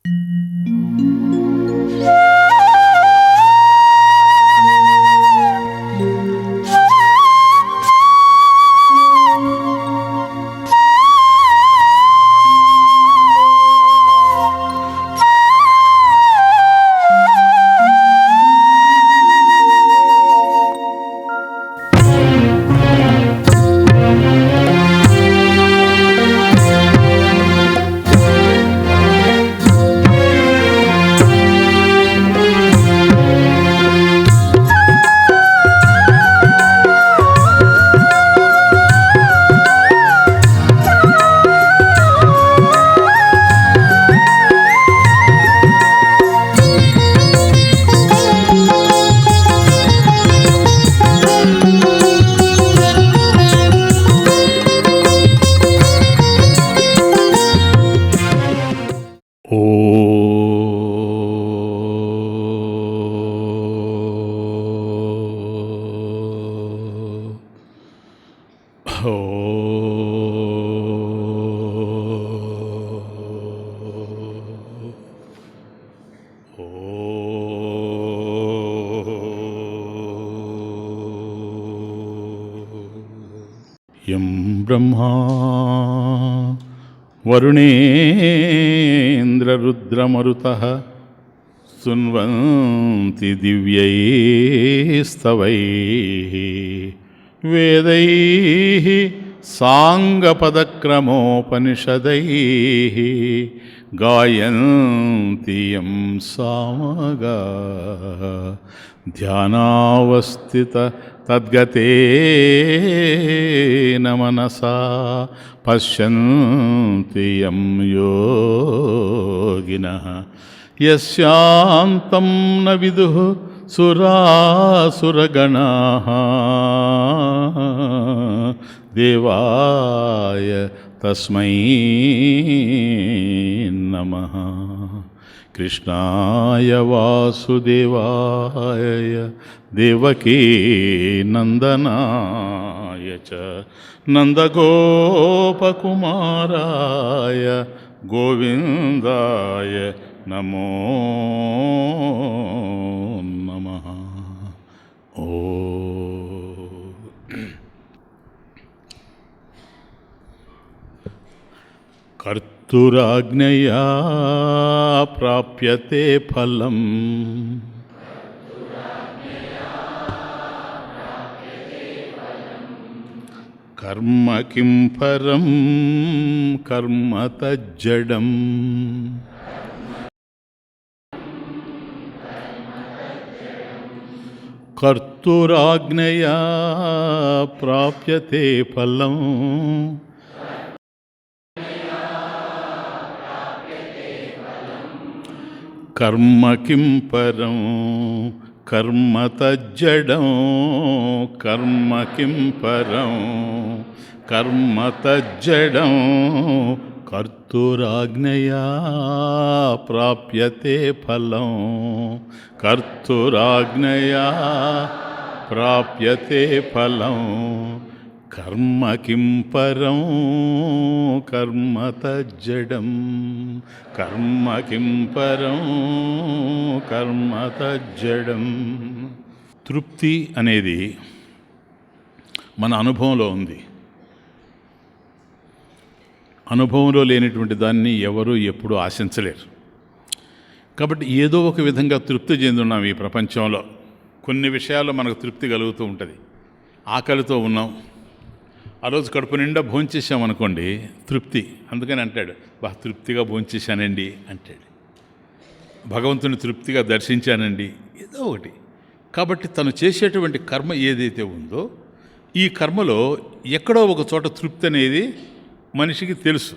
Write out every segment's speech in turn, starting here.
యం బ్రహ్మా వరుణేంద్రరుద్రమరుతః శృణ్వంతి దివ్యైస్తవైః వేదైః సాంగపదక్రమోపనిషదైః గాయంతి యం సామగాః ధ్యానావస్థిత తద్గతేన మనసా పశ్యంతి యం యోగినః యస్యాంతం న విదుః సురాసురగణాః దేవాయ తస్మై నమః. కృష్ణాయ వాసుదేవాయ దేవకీ నందనాయ చ నందగోపకుమారాయ గోవిందాయ నమో నమః. ఓ కర్తురాజ్ఞయా ప్రాప్యతే ఫలం కర్మ కిం పరం కర్మ తజ్జడం. కర్తురాజ్ఞయా ప్రాప్యతే ఫలం కర్మ కిం పరం కర్మ తజ్జడం. కర్మ కిం పరం కర్మ తజ్జడం. కర్తురాజ్ఞయా ప్రాప్యతే ఫలం కర్తురాజ్ఞయా ప్రాప్యతే ఫలం కర్మ కిం పరం కర్మ తజ్జడం. కర్మ కిం పరం కర్మ తజ్జడం. తృప్తి అనేది మన అనుభవంలో ఉంది. అనుభవంలో లేనటువంటి దాన్ని ఎవరు ఎప్పుడూ ఆశించలేరు. కాబట్టి ఏదో ఒక విధంగా తృప్తి చెందున్నాం ఈ ప్రపంచంలో. కొన్ని విషయాల్లో మనకు తృప్తి కలుగుతూ ఉంటుంది. ఆకలితో ఉన్నాం, ఆ రోజు కడుపు నిండా భోంచేసామనుకోండి, తృప్తి. అందుకని అంటాడు, తృప్తిగా భోంచేశానండి అంటాడు. భగవంతుని తృప్తిగా దర్శించానండి, ఏదో ఒకటి. కాబట్టి తను చేసేటువంటి కర్మ ఏదైతే ఉందో, ఈ కర్మలో ఎక్కడో ఒక చోట తృప్తి అనేది మనిషికి తెలుసు.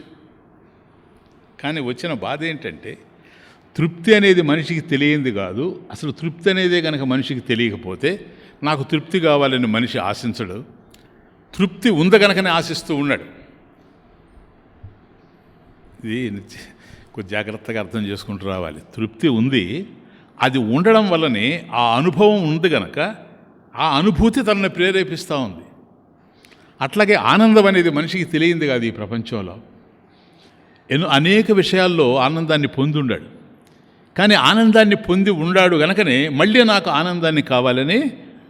కానీ వచ్చిన బాధ ఏంటంటే, తృప్తి అనేది మనిషికి తెలియంది కాదు. అసలు తృప్తి అనేదే కనుక మనిషికి తెలియకపోతే నాకు తృప్తి కావాలని మనిషి ఆశించడు. తృప్తి ఉంద కనుకనే ఆశిస్తూ ఉన్నాడు. ఇది కొంచెం జాగ్రత్తగా అర్థం చేసుకుంటూ రావాలి. తృప్తి ఉంది, అది ఉండడం వల్లనే ఆ అనుభవం ఉంది కనుక ఆ అనుభూతి తనని ప్రేరేపిస్తూ ఉంది. అట్లాగే ఆనందం అనేది మనిషికి తెలియంది కాదు ఈ ప్రపంచంలో. అనేక విషయాల్లో ఆనందాన్ని పొందుండాడు. కానీ ఆనందాన్ని పొంది ఉన్నాడు గనకనే మళ్ళీ నాకు ఆనందాన్ని కావాలని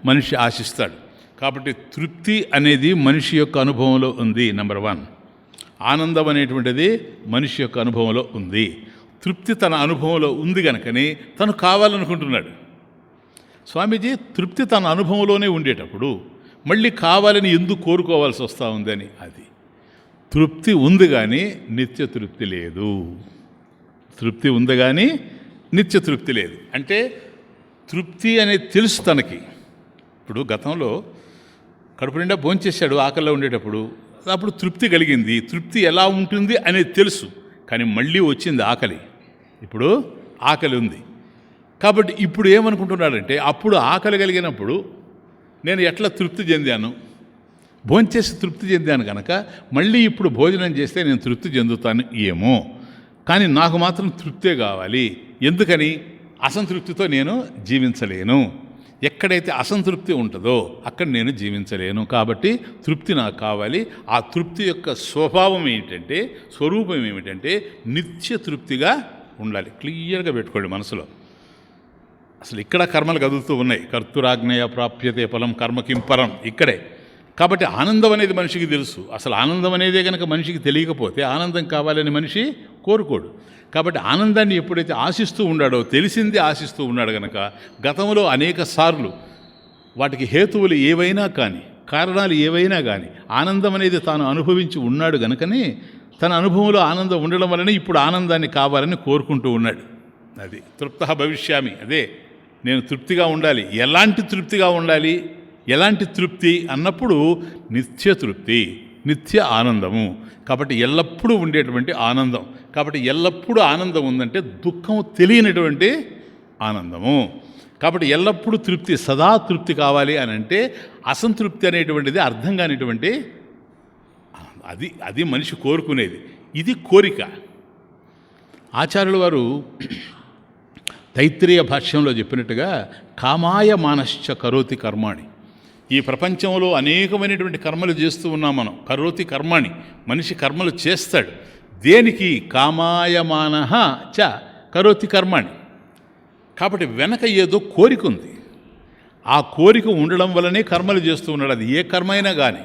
మనిషి ఆశిస్తాడు. కాబట్టి తృప్తి అనేది మనిషి యొక్క అనుభవంలో ఉంది. నెంబర్ 1, ఆనందం అనేటువంటిది మనిషి యొక్క అనుభవంలో ఉంది. తృప్తి తన అనుభవంలో ఉంది కనుకని తను కావాలనుకుంటున్నాడు. స్వామీజీ, తృప్తి తన అనుభవంలోనే ఉండేటప్పుడు మళ్ళీ కావాలని ఎందుకు కోరుకోవాల్సి వస్తూ ఉందని, అది తృప్తి ఉంది కానీ నిత్య తృప్తి లేదు. తృప్తి ఉంది కానీ నిత్య తృప్తి లేదు. అంటే తృప్తి అనేది తెలుసు తనకి. ఇప్పుడు గతంలో కడుపు నిండా భోంచేశాడు ఆకలిలో ఉండేటప్పుడు, అప్పుడు తృప్తి కలిగింది. తృప్తి ఎలా ఉంటుంది అనేది తెలుసు. కానీ మళ్ళీ వచ్చింది ఆకలి. ఇప్పుడు ఆకలి ఉంది కాబట్టి ఇప్పుడు ఏమనుకుంటున్నాడంటే, అప్పుడు ఆకలి కలిగినప్పుడు నేను ఎట్లా తృప్తి చెందాను, భోంచేసి తృప్తి చెందాను కనుక మళ్ళీ ఇప్పుడు భోజనం చేస్తే నేను తృప్తి చెందుతాను ఏమో, కానీ నాకు మాత్రం తృప్తే కావాలి. ఎందుకని? అసంతృప్తితో నేను జీవించలేను. ఎక్కడైతే అసంతృప్తి ఉంటుందో అక్కడ నేను జీవించలేను. కాబట్టి తృప్తి నాకు కావాలి. ఆ తృప్తి యొక్క స్వభావం ఏమిటంటే, స్వరూపం ఏమిటంటే నిత్య తృప్తిగా ఉండాలి. క్లియర్గా పెట్టుకోండి మనసులో. అసలు ఇక్కడ కర్మలు కదులుతూ ఉన్నాయి. కర్తురాజ్ఞయ ప్రాప్యతే ఫలం కర్మకిం పరం, ఇక్కడే. కాబట్టి ఆనందం అనేది మనిషికి తెలుసు. అసలు ఆనందం అనేదే కనుక మనిషికి తెలియకపోతే ఆనందం కావాలని మనిషి కోరుకోడు. కాబట్టి ఆనందాన్ని ఎప్పుడైతే ఆశిస్తూ ఉన్నాడో, తెలిసింది ఆశిస్తూ ఉన్నాడు కనుక గతంలో అనేక సార్లు వాటికి హేతువులు ఏవైనా కానీ, కారణాలు ఏవైనా కానీ ఆనందం అనేది తాను అనుభవించి ఉన్నాడు కనుకనే తన అనుభవంలో ఆనందం ఉండడం వలన ఇప్పుడు ఆనందాన్ని కావాలని కోరుకుంటూ ఉన్నాడు. అది తృప్త భవిష్యామి. అదే నేను తృప్తిగా ఉండాలి. ఎలాంటి తృప్తిగా ఉండాలి? ఎలాంటి తృప్తి అన్నప్పుడు నిత్య తృప్తి, నిత్య ఆనందము. కాబట్టి ఎల్లప్పుడూ ఉండేటువంటి ఆనందం. కాబట్టి ఎల్లప్పుడూ ఆనందం ఉందంటే దుఃఖం తెలియనటువంటి ఆనందము. కాబట్టి ఎల్లప్పుడూ తృప్తి, సదా తృప్తి కావాలి అని అంటే అసంతృప్తి అనేటువంటిది అర్థం కానిటువంటి అది మనిషి కోరుకునేది. ఇది కోరిక. ఆచార్యుల వారు తైత్రీయ భాష్యంలో చెప్పినట్టుగా కామాయ మానశ్చ కరోతి కర్మాణి. ఈ ప్రపంచంలో అనేకమైనటువంటి కర్మలు చేస్తూ ఉన్నాం మనం. కరోతి కర్మాణి, మనిషి కర్మలు చేస్తాడు. దేనికి? కామాయమానః చ కరోతి కర్మాణి. కాబట్టి వెనక ఏదో కోరిక ఉంది. ఆ కోరిక ఉండడం వల్లనే కర్మలు చేస్తూ ఉన్నాడు. అది ఏ కర్మ అయినా కానీ,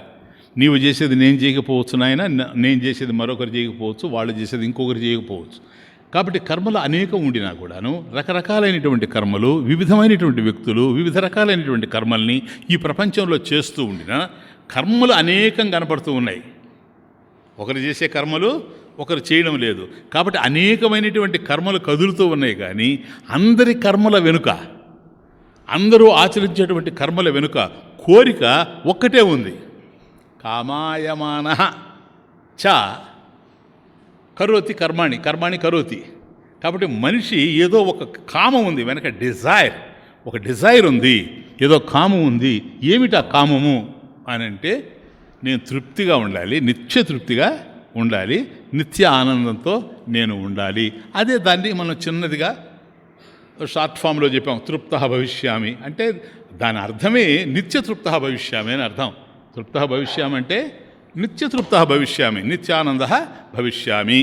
నీవు చేసేది నేను చేయకపోవచ్చు నాయన, నేను చేసేది మరొకరు చేయకపోవచ్చు, వాళ్ళు చేసేది ఇంకొకరు చేయకపోవచ్చు. కాబట్టి కర్మలు అనేకం ఉండినా కూడాను రకరకాలైనటువంటి కర్మలు, వివిధమైనటువంటి వ్యక్తులు వివిధ రకాలైనటువంటి కర్మల్ని ఈ ప్రపంచంలో చేస్తూ ఉండినా కర్మలు అనేకం కనపడుతూ ఉన్నాయి. ఒకరు చేసే కర్మలు ఒకరు చేయడం లేదు. కాబట్టి అనేకమైనటువంటి కర్మలు కదులుతూ ఉన్నాయి. కానీ అందరి కర్మల వెనుక, అందరూ ఆచరించేటువంటి కర్మల వెనుక కోరిక ఒక్కటే ఉంది. కామాయమానః చ కరోతి కర్మాణి, కర్మాణి కరోతి. కాబట్టి మనిషి ఏదో ఒక కామం ఉంది వెనక, ఒక డిజైర్ ఉంది, ఏదో కామం ఉంది. ఏమిటి ఆ కామము అని అంటే, నేను తృప్తిగా ఉండాలి, నిత్య తృప్తిగా ఉండాలి, నిత్య ఆనందంతో నేను ఉండాలి. అదే దాన్ని మనం చిన్నదిగా షార్ట్ ఫామ్లో చెప్పాం, తృప్త భవిష్యామి అంటే దాని అర్థమే నిత్య తృప్త భవిష్యామి అని అర్థం. తృప్త భవిష్యామి అంటే నిత్య తృప్త భవిష్యామి, నిత్యానంద భవిష్యామి.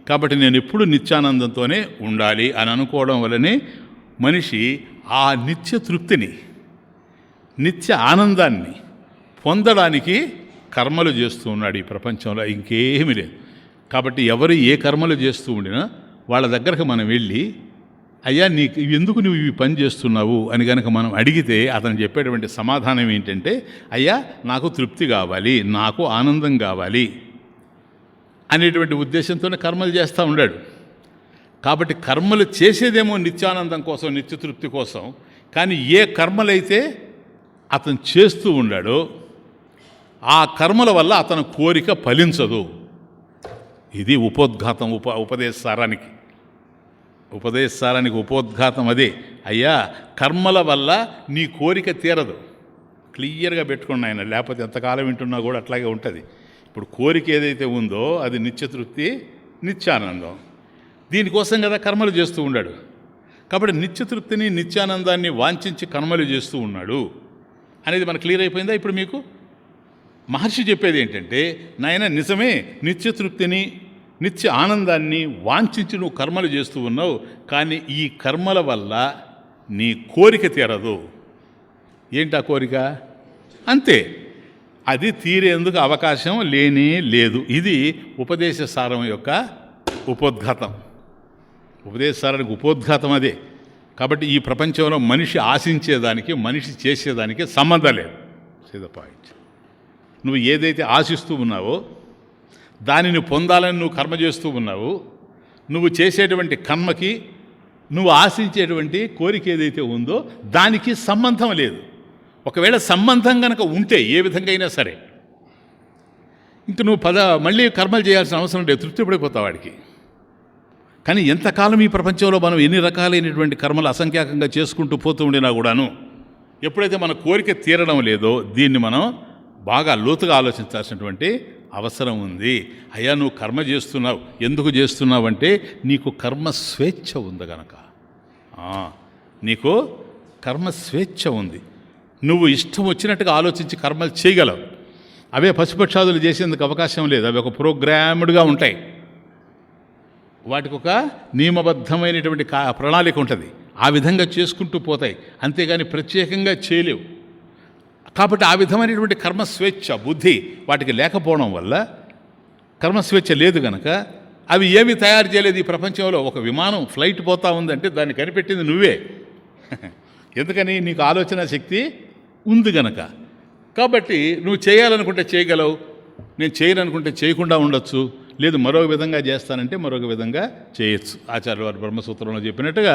కాబట్టి నేను ఎప్పుడు నిత్యానందంతోనే ఉండాలి అని అనుకోవడం వల్లనే మనిషి ఆ నిత్య తృప్తిని, నిత్య ఆనందాన్ని పొందడానికి కర్మలు చేస్తూ ఉన్నాడు ఈ ప్రపంచంలో. ఇంకేమీ లేదు. కాబట్టి ఎవరు ఏ కర్మలు చేస్తూ ఉండినా వాళ్ళ దగ్గరకు మనం వెళ్ళి, అయ్యా నీకు ఎందుకు నువ్వు ఇవి పని చేస్తున్నావు అని కనుక మనం అడిగితే అతను చెప్పేటువంటి సమాధానం ఏంటంటే, అయ్యా నాకు తృప్తి కావాలి, నాకు ఆనందం కావాలి అనేటువంటి ఉద్దేశంతోనే కర్మలు చేస్తూ ఉన్నాడు. కాబట్టి కర్మలు చేసేదేమో నిత్యానందం కోసం, నిత్య తృప్తి కోసం. కానీ ఏ కర్మలైతే అతను చేస్తూ ఉన్నాడో ఆ కర్మల వల్ల అతని కోరిక ఫలించదు. ఇది ఉపోద్ఘాతం. ఉపదేశసారానికి ఉపోద్ఘాతం అదే. అయ్యా కర్మల వల్ల నీ కోరిక తీరదు. క్లియర్గా పెట్టుకున్నా ఆయన, లేకపోతే ఎంతకాలం వింటున్నా కూడా అట్లాగే ఉంటుంది. ఇప్పుడు కోరిక ఏదైతే ఉందో అది నిత్యతృప్తి, నిత్యానందం. దీనికోసం కదా కర్మలు చేస్తూ ఉన్నాడు. కాబట్టి నిత్యతృప్తిని, నిత్యానందాన్ని వాంఛించి కర్మలు చేస్తూ ఉన్నాడు అనేది మనకు క్లియర్ అయిపోయిందా? ఇప్పుడు మీకు మహర్షి చెప్పేది ఏంటంటే, నాయన నిజమే, నిత్యతృప్తిని, నిత్యానందాన్ని నిత్య ఆనందాన్ని వాంఛించి నువ్వు కర్మలు చేస్తూ ఉన్నావు. కానీ ఈ కర్మల వల్ల నీ కోరిక తీరదు. ఏంటి ఆ కోరిక? అంతే, అది తీరేందుకు అవకాశం లేనే లేదు. ఇది ఉపదేశ సారం యొక్క ఉపోద్ఘాతం. ఉపదేశ సారానికి ఉపోద్ఘాతం అదే. కాబట్టి ఈ ప్రపంచంలో మనిషి ఆశించేదానికి మనిషి చేసేదానికి సంబంధం లేదు. See the point. నువ్వు ఏదైతే ఆశిస్తూ ఉన్నావో దానిని పొందాలని నువ్వు కర్మ చేస్తూ ఉన్నావు. నువ్వు చేసేటువంటి కర్మకి నువ్వు ఆశించేటువంటి కోరిక ఏదైతే ఉందో దానికి సంబంధం లేదు. ఒకవేళ సంబంధం కనుక ఉంటే ఏ విధంగా అయినా సరే ఇంక నువ్వు మళ్ళీ కర్మలు చేయాల్సిన అవసరం లేదు, తృప్తి పడిపోతావు వాడికి. కానీ ఎంతకాలం ఈ ప్రపంచంలో మనం ఎన్ని రకాలైనటువంటి కర్మలు అసంఖ్యాకంగా చేసుకుంటూ పోతూ ఉండినా కూడాను ఎప్పుడైతే మన కోరిక తీరడం లేదో దీన్ని మనం బాగా లోతుగా ఆలోచించాల్సినటువంటి అవసరం ఉంది. అయ్యా, నువ్వు కర్మ చేస్తున్నావు, ఎందుకు చేస్తున్నావు అంటే నీకు కర్మ స్వేచ్ఛ ఉంది గనక. నీకు కర్మ స్వేచ్ఛ ఉంది. నువ్వు ఇష్టం వచ్చినట్టుగా ఆలోచించి కర్మలు చేయగలవు. అవే పశుపక్షాదులు చేసేందుకు అవకాశం లేదు. అవి ఒక ప్రోగ్రామ్డ్గా ఉంటాయి. వాటికి ఒక నియమబద్ధమైనటువంటి ప్రణాళిక ఉంటుంది. ఆ విధంగా చేసుకుంటూ పోతాయి, అంతేగాని ప్రత్యేకంగా చేయలేవు. కాబట్టి ఆ విధమైనటువంటి కర్మస్వేచ్ఛ బుద్ధి వాటికి లేకపోవడం వల్ల, కర్మస్వేచ్ఛ లేదు కనుక అవి ఏమి తయారు చేయలేదు ఈ ప్రపంచంలో. ఒక విమానం ఫ్లైట్ పోతా ఉందంటే దాన్ని కనిపెట్టింది నువ్వే. ఎందుకని? నీకు ఆలోచన శక్తి ఉంది గనక. కాబట్టి నువ్వు చేయాలనుకుంటే చేయగలవు, నేను చేయననుకుంటే చేయకుండా ఉండొచ్చు, లేదు మరొక విధంగా చేస్తానంటే మరొక విధంగా చేయొచ్చు. ఆచార్య వారు బ్రహ్మసూత్రంలో చెప్పినట్టుగా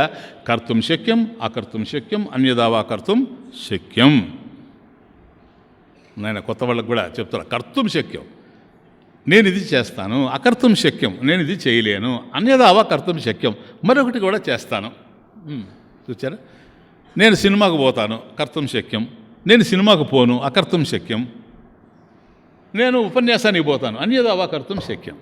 కర్తుం శక్యం అకర్తుం శక్యం అన్యదావా కర్తుం శక్యం. నేను కొత్త వాళ్ళకు కూడా చెప్తున్నా, కర్తుం శక్యం నేను ఇది చేస్తాను, అకర్తుం శక్యం నేను ఇది చేయలేను, అన్యదావా కర్తుం శక్యం మరొకటి కూడా చేస్తాను. చూచారా? నేను సినిమాకు పోతాను, కర్తుం శక్యం. నేను సినిమాకు పోను, అకర్తుం శక్యం. నేను ఉపన్యాసానికి పోతాను, అన్యదావా కర్తుం శక్యం.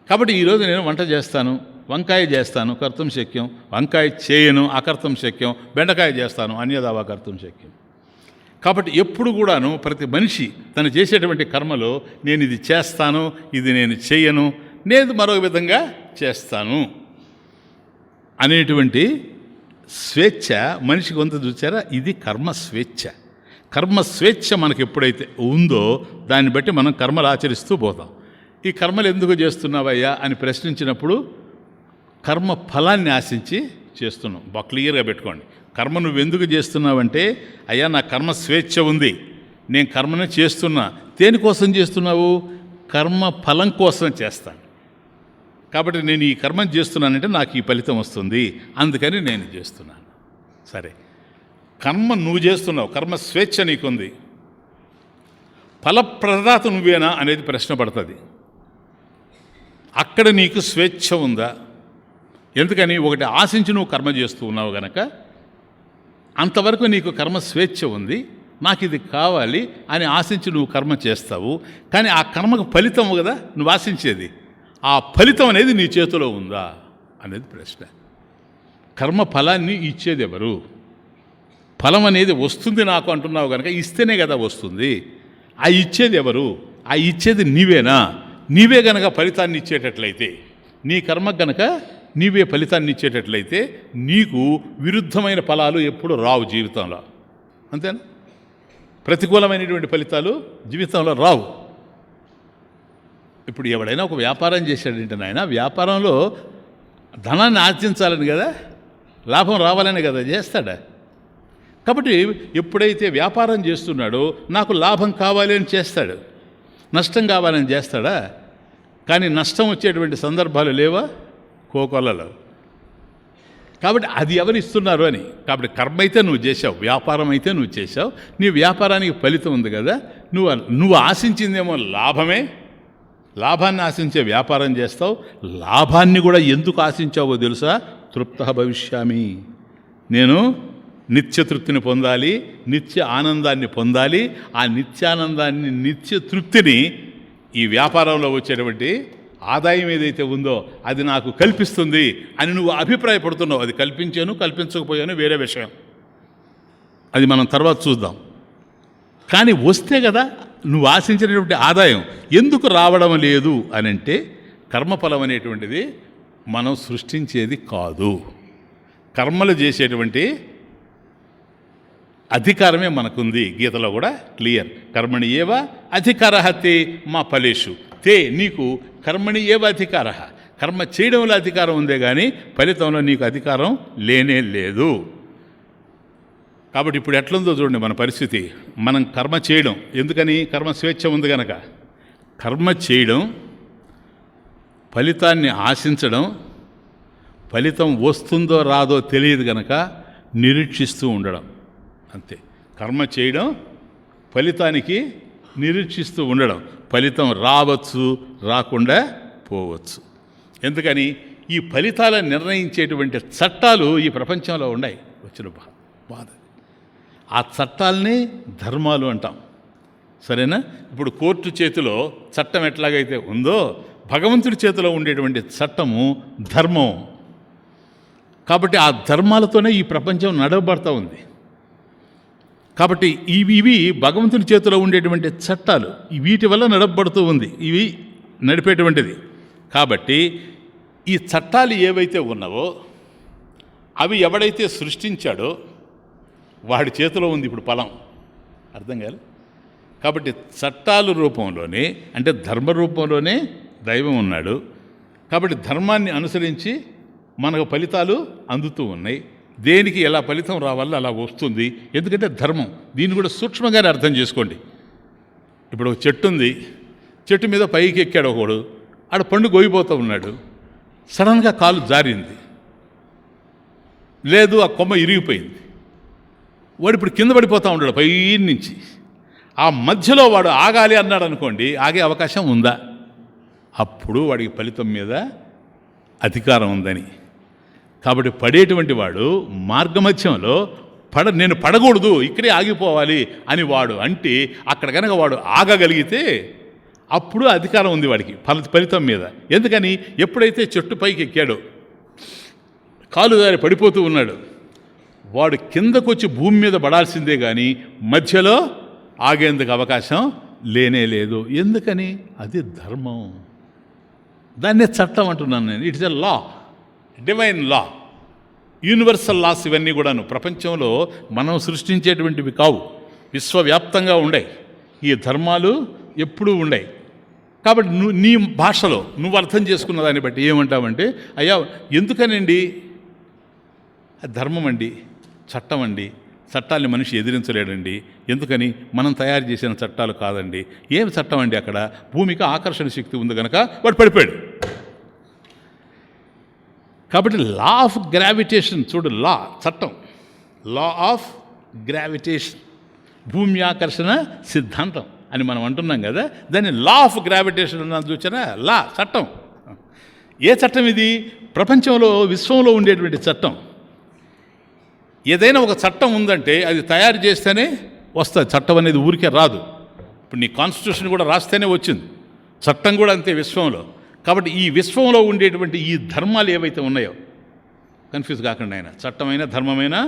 కాబట్టి ఈరోజు నేను వంట చేస్తాను, వంకాయ చేస్తాను, కర్తుం శక్యం. వంకాయ చేయను, అకర్తుం శక్యం. బెండకాయ చేస్తాను, అన్యదావా కర్తుం శక్యం. కాబట్టి ఎప్పుడు కూడాను ప్రతి మనిషి తను చేసేటువంటి కర్మలో నేను ఇది చేస్తాను, ఇది నేను చేయను, నేను మరొక విధంగా చేస్తాను అనేటువంటి స్వేచ్ఛ మనిషికి కొంత చూసారా? ఇది కర్మ స్వేచ్ఛ. కర్మ స్వేచ్ఛ మనకు ఎప్పుడైతే ఉందో దాన్ని బట్టి మనం కర్మలు ఆచరిస్తూ పోతాం. ఈ కర్మలు ఎందుకు చేస్తున్నావయ్యా అని ప్రశ్నించినప్పుడు కర్మ ఫలాన్ని ఆశించి చేస్తున్నాం. బాగా క్లియర్గా పెట్టుకోండి. కర్మ నువ్వు ఎందుకు చేస్తున్నావంటే, అయ్యా నా కర్మ స్వేచ్ఛ ఉంది, నేను కర్మనే చేస్తున్నా. దేనికోసం చేస్తున్నావు? కర్మ ఫలం కోసం చేస్తాను. కాబట్టి నేను ఈ కర్మను చేస్తున్నానంటే నాకు ఈ ఫలితం వస్తుంది, అందుకని నేను చేస్తున్నాను. సరే, కర్మ నువ్వు చేస్తున్నావు, కర్మ స్వేచ్ఛ నీకుంది, ఫలప్రదాత నువ్వేనా అనేది ప్రశ్న పడుతుంది. అక్కడ నీకు స్వేచ్ఛ ఉందా? ఎందుకని? ఒకటి ఆశించి నువ్వు కర్మ చేస్తూ ఉన్నావు గనక అంతవరకు నీకు కర్మ స్వేచ్ఛ ఉంది. నాకు ఇది కావాలి అని ఆశించి నువ్వు కర్మ చేస్తావు. కానీ ఆ కర్మకు ఫలితం కదా నువ్వు ఆశించేది, ఆ ఫలితం అనేది నీ చేతిలో ఉందా అనేది ప్రశ్న. కర్మ ఫలాన్ని ఇచ్చేది ఎవరు? ఫలం అనేది వస్తుంది నాకు అంటున్నావు కనుక ఇస్తేనే కదా వస్తుంది. ఆ ఇచ్చేది ఎవరు? ఆ ఇచ్చేది నీవేనా? నీవే గనక ఫలితాన్ని ఇచ్చేటట్లయితే, నీ కర్మ గనక నీవే ఫలితాన్ని ఇచ్చేటట్లయితే నీకు విరుద్ధమైన ఫలాలు ఎప్పుడు రావు జీవితంలో. అంతేనా? ప్రతికూలమైనటువంటి ఫలితాలు జీవితంలో రావు. ఇప్పుడు ఎవడైనా ఒక వ్యాపారం చేశాడంటే నాయన, వ్యాపారంలో ధనాన్ని ఆర్జించాలని కదా, లాభం రావాలని కదా చేస్తాడా. కాబట్టి ఎప్పుడైతే వ్యాపారం చేస్తున్నాడో నాకు లాభం కావాలి అని చేస్తాడు, నష్టం కావాలని చేస్తాడా? కానీ నష్టం వచ్చేటువంటి సందర్భాలు లేవా కోకొల్లలో? కాబట్టి అది ఎవరు ఇస్తున్నారు అని. కాబట్టి కర్మ అయితే నువ్వు చేసావు, వ్యాపారం అయితే నువ్వు చేసావు, నీ వ్యాపారానికి ఫలితం ఉంది కదా. నువ్వు ఆశించిందేమో లాభమే, లాభాన్ని ఆశించే వ్యాపారం చేస్తావు. లాభాన్ని కూడా ఎందుకు ఆశించావో తెలుసా? తృప్త భవిష్యామి, నేను నిత్య తృప్తిని పొందాలి, నిత్య ఆనందాన్ని పొందాలి. ఆ నిత్యానందాన్ని, నిత్య తృప్తిని ఈ వ్యాపారంలో వచ్చేటువంటి ఆదాయం ఏదైతే ఉందో అది నాకు కల్పిస్తుంది అని నువ్వు అభిప్రాయపడుతున్నావు. అది కల్పించాను కల్పించకపోయాను వేరే విషయం, అది మనం తర్వాత చూద్దాం. కానీ వస్తే కదా నువ్వు ఆశించినటువంటి ఆదాయం ఎందుకు రావడం లేదు అని అంటే కర్మఫలం అనేటువంటిది మనం సృష్టించేది కాదు. కర్మలు చేసేటువంటి అధికారమే మనకుంది. గీతలో కూడా క్లియర్. కర్మణి ఏవ అధికారః తే మా ఫలేషు. తే నీకు కర్మణి ఏవ అధికారః, కర్మ చేయడంలో అధికారం ఉందే కానీ ఫలితంలో నీకు అధికారం లేనే లేదు. కాబట్టి ఇప్పుడు ఎట్లుందో చూడండి మన పరిస్థితి. మనం కర్మ చేయడం ఎందుకని? కర్మ స్వేచ్ఛ ఉంది కనుక. కర్మ చేయడం, ఫలితాన్ని ఆశించడం, ఫలితం వస్తుందో రాదో తెలియదు కనుక నిరీక్షిస్తూ ఉండడం, అంతే. కర్మ చేయడం, ఫలితానికి నిరీక్షిస్తూ ఉండడం. ఫలితం రావచ్చు, రాకుండా పోవచ్చు. ఎందుకని? ఈ ఫలితాలను నిర్ణయించేటువంటి చట్టాలు ఈ ప్రపంచంలో ఉన్నాయి. వచ్చిన బాధ. ఆ చట్టాలని ధర్మాలు అంటాం. సరేనా? ఇప్పుడు కోర్టు చేతిలో చట్టం ఎట్లాగైతే ఉందో భగవంతుడి చేతిలో ఉండేటువంటి చట్టము ధర్మం. కాబట్టి ఆ ధర్మాలతోనే ఈ ప్రపంచం నడవబడతా ఉంది. కాబట్టి ఇవి భగవంతుని చేతిలో ఉండేటువంటి చట్టాలు, వీటి వల్ల నడవబడుతూ ఉంది, ఇవి నడిపేటువంటిది. కాబట్టి ఈ చట్టాలు ఏవైతే ఉన్నావో అవి ఎవడైతే సృష్టించాడో వాడి చేతిలో ఉంది ఇప్పుడు ఫలం. అర్థం కాదు. కాబట్టి చట్టాల రూపంలోనే, అంటే ధర్మ రూపంలోనే దైవం ఉన్నాడు. కాబట్టి ధర్మాన్ని అనుసరించి మనకు ఫలితాలు అందుతూ ఉన్నాయి. దేనికి ఎలా ఫలితం రావాలో అలా వస్తుంది. ఎందుకంటే ధర్మం. దీన్ని కూడా సూక్ష్మంగానే అర్థం చేసుకోండి. ఇప్పుడు ఒక చెట్టు ఉంది, చెట్టు మీద పైకి ఎక్కాడు ఒకడు, ఆడ పండు గోయిపోతూ ఉన్నాడు. సడన్గా కాలు జారింది, లేదు ఆ కొమ్మ ఇరిగిపోయింది. వాడు ఇప్పుడు కింద పడిపోతూ ఉంటాడు పై నుంచి. ఆ మధ్యలో వాడు ఆగాలి అన్నాడు అనుకోండి, ఆగే అవకాశం ఉందా? అప్పుడు వాడికి ఫలితం మీద అధికారం ఉందని. కాబట్టి పడేటువంటి వాడు మార్గమధ్యంలో నేను పడకూడదు, ఇక్కడే ఆగిపోవాలి అని వాడు అంటే అక్కడ కనుక వాడు ఆగగలిగితే అప్పుడు అధికారం ఉంది వాడికి ఫలితం మీద. ఎందుకని? ఎప్పుడైతే చెట్టు పైకి ఎక్కాడో కాలు దారి పడిపోతూ ఉన్నాడు, వాడు కిందకొచ్చి భూమి మీద పడాల్సిందే కానీ మధ్యలో ఆగేందుకు అవకాశం లేనే లేదు. ఎందుకని? అది ధర్మం. దాన్నే చట్టం అంటున్నాను నేను. It's a law, divine law, universal laws. ఇవన్నీ కూడాను ప్రపంచంలో మనం సృష్టించేటువంటివి కావు, విశ్వవ్యాప్తంగా ఉండయి. ఈ ధర్మాలు ఎప్పుడూ ఉండయి. కాబట్టి నీ భాషలో నువ్వు అర్థం చేసుకున్న దాన్ని బట్టి ఏమంటావంటే, అయ్యా ఎందుకనండి ధర్మం అండి, చట్టం అండి, చట్టాన్ని మనిషి ఎదిరించలేడండి. ఎందుకని? మనం తయారు చేసిన చట్టాలు కాదండి. ఏం చట్టం అండి? అక్కడ భూమికి ఆకర్షణ శక్తి ఉంది కనుక వాడు పడిపోయాడు. కాబట్టి లా ఆఫ్ గ్రావిటేషన్ చూడు, లా చట్టం, లా ఆఫ్ గ్రావిటేషన్, భూమి ఆకర్షణ సిద్ధాంతం అని మనం అంటున్నాం కదా. దాన్ని లా ఆఫ్ గ్రావిటేషన్ అన్నది చూచారా? లా, చట్టం. ఏ చట్టం ఇది? ప్రపంచంలో విశ్వంలో ఉండేటువంటి చట్టం. ఏదైనా ఒక చట్టం ఉందంటే అది తయారు చేస్తేనే వస్తుంది. చట్టం అనేది ఊరికే రాదు. ఇప్పుడు నీ కాన్స్టిట్యూషన్ కూడా రాస్తేనే వచ్చింది, చట్టం కూడా అంతే విశ్వంలో. కాబట్టి ఈ విశ్వంలో ఉండేటువంటి ఈ ధర్మాలు ఏవైతే ఉన్నాయో, కన్ఫ్యూజ్ కాకుండా ఆయన, చట్టమైనా ధర్మమైనా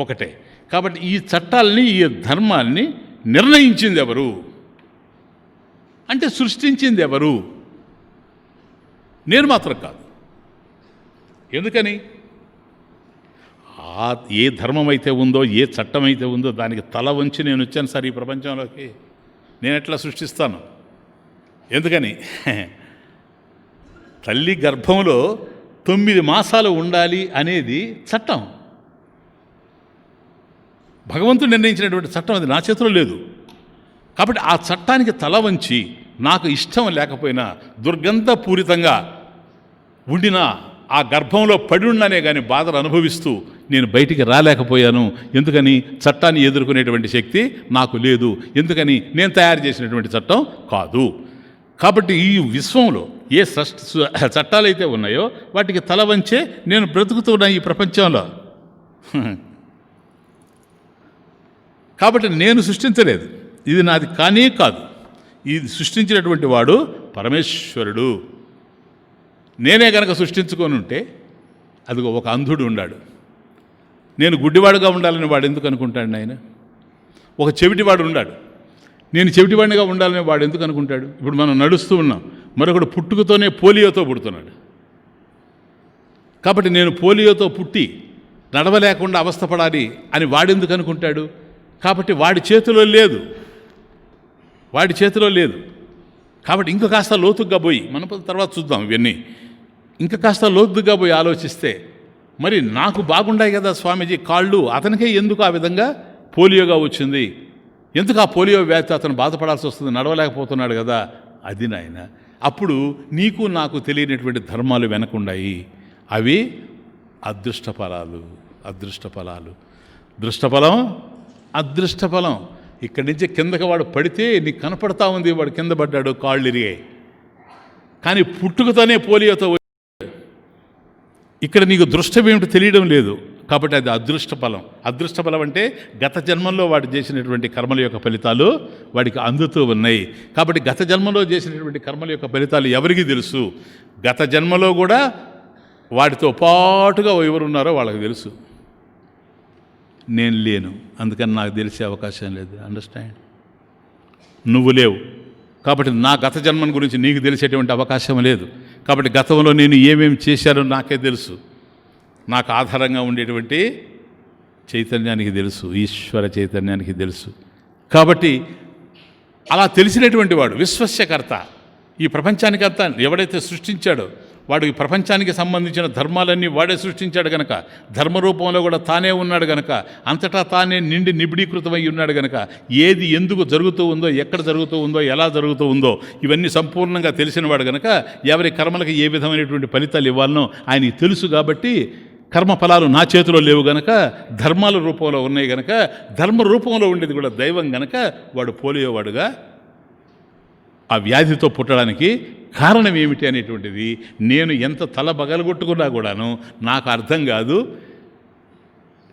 ఒకటే. కాబట్టి ఈ చట్టాలని, ఈ ధర్మాల్ని నిర్ణయించింది ఎవరు అంటే సృష్టించింది ఎవరు? నేను మాత్రం కాదు. ఎందుకని? ఏ ధర్మం అయితే ఉందో, ఏ చట్టం అయితే ఉందో దానికి తల వంచి నేను వచ్చాను సార్ ఈ ప్రపంచంలోకి. నేను ఎట్లా సృష్టిస్తాను? ఎందుకని? తల్లి గర్భంలో 9 మాసాలు ఉండాలి అనేది చట్టం, భగవంతుడు నిర్ణయించినటువంటి చట్టం. అది నా చేతిలో లేదు. కాబట్టి ఆ చట్టానికి తల వంచి నాకు ఇష్టం లేకపోయినా దుర్గంధపూరితంగా ఉండిన ఆ గర్భంలో పడి ఉన్నానే కానీ బాధలు అనుభవిస్తూ నేను బయటికి రాలేకపోయాను. ఎందుకని? చట్టాన్ని ఎదుర్కొనేటువంటి శక్తి నాకు లేదు. ఎందుకని? నేను తయారు చేసినటువంటి చట్టం కాదు. కాబట్టి ఈ విశ్వంలో ఏ చట్టాలు అయితే ఉన్నాయో వాటికి తల వంచే నేను బ్రతుకుతున్నా ఈ ప్రపంచంలో. కాబట్టి నేను సృష్టించలేదు, ఇది నాది కానీ కాదు. ఇది సృష్టించినటువంటి వాడు పరమేశ్వరుడు. నేనే కనుక సృష్టించుకొని ఉంటే, అదిగో ఒక అంధుడు ఉన్నాడు, నేను గుడ్డివాడుగా ఉండాలని వాడు ఎందుకు అనుకుంటాడు? ఆయన ఒక చెవిటివాడు ఉన్నాడు, నేను చెవిటివాడినిగా ఉండాలని వాడు ఎందుకు అనుకుంటాడు? ఇప్పుడు మనం నడుస్తూ ఉన్నాం, మరొకడు పుట్టుకతోనే పోలియోతో పుడుతున్నాడు. కాబట్టి నేను పోలియోతో పుట్టి నడవలేకుండా అవస్థపడాలి అని వాడెందుకు అనుకుంటాడు? కాబట్టి వాడి చేతిలో లేదు, వాడి చేతిలో లేదు. కాబట్టి ఇంకా కాస్త లోతుగా పోయి, మనం తర్వాత చూద్దాం ఇవన్నీ, ఇంకా కాస్త లోతుగా పోయి ఆలోచిస్తే, మరి నాకు బాగుండాయి కదా స్వామీజీ కాళ్ళు, అతనికే ఎందుకు ఆ విధంగా పోలియోగా వచ్చింది? ఎందుకు ఆ పోలియో వ్యాధి అతను బాధపడాల్సి వస్తుంది? నడవలేకపోతున్నాడు కదా. అది నాయన, అప్పుడు నీకు నాకు తెలియనటువంటి ధర్మాలు వెనకుండాయి. అవి అదృష్టఫలాలు. అదృష్టఫలాలు, దృష్టఫలం, అదృష్టఫలం. ఇక్కడి నుంచి కిందకి వాడు పడితే నీకు కనపడతా ఉంది, వాడు కింద పడ్డాడు, కాళ్ళు ఇరిగాయి. కానీ పుట్టుకతోనే పోలియోతో ఇక్కడ నీకు దృష్టం ఏమిటో తెలియడం లేదు. కాబట్టి అది అదృష్టఫలం. అదృష్టఫలం అంటే గత జన్మల్లో వాడు చేసినటువంటి కర్మల యొక్క ఫలితాలు వాడికి అందుతూ ఉన్నాయి. కాబట్టి గత జన్మలో చేసినటువంటి కర్మల యొక్క ఫలితాలు ఎవరికి తెలుసు? గత జన్మలో కూడా వాడితో పాటుగా ఎవరున్నారో వాళ్ళకి తెలుసు. నేను లేను, అందుకని నాకు తెలిసే అవకాశం లేదు. అండర్స్టాండ్? నువ్వు లేవు, కాబట్టి నా గత జన్మం గురించి నీకు తెలిసేటువంటి అవకాశం లేదు. కాబట్టి గతంలో నేను ఏమేమి చేశానో నాకే తెలుసు. నాకు ఆధారంగా ఉండేటువంటి చైతన్యానికి తెలుసు, ఈశ్వర చైతన్యానికి తెలుసు. కాబట్టి అలా తెలిసినటువంటి వాడు విశ్వస్యకర్త. ఈ ప్రపంచానికంతా ఎవడైతే సృష్టించాడో వాడు ఈ ప్రపంచానికి సంబంధించిన ధర్మాలన్నీ వాడే సృష్టించాడు గనక, ధర్మరూపంలో కూడా తానే ఉన్నాడు గనక, అంతటా తానే నిండి నిబిడీకృతమై ఉన్నాడు గనక, ఏది ఎందుకు జరుగుతూ ఉందో, ఎక్కడ జరుగుతూ ఉందో, ఎలా జరుగుతూ ఉందో ఇవన్నీ సంపూర్ణంగా తెలిసినవాడు గనక ఎవరి కర్మలకు ఏ విధమైనటువంటి ఫలితాలు ఇవ్వాలనో ఆయనకి తెలుసు. కాబట్టి కర్మఫలాలు నా చేతిలో లేవు గనక, ధర్మాల రూపంలో ఉన్నాయి గనక, ధర్మ రూపంలో ఉండేది కూడా దైవం గనక వాడు పోలియోవాడుగా ఆ వ్యాధితో పుట్టడానికి కారణం ఏమిటి అనేటువంటిది నేను ఎంత తల బగలగొట్టుకున్నా కూడాను నాకు అర్థం కాదు.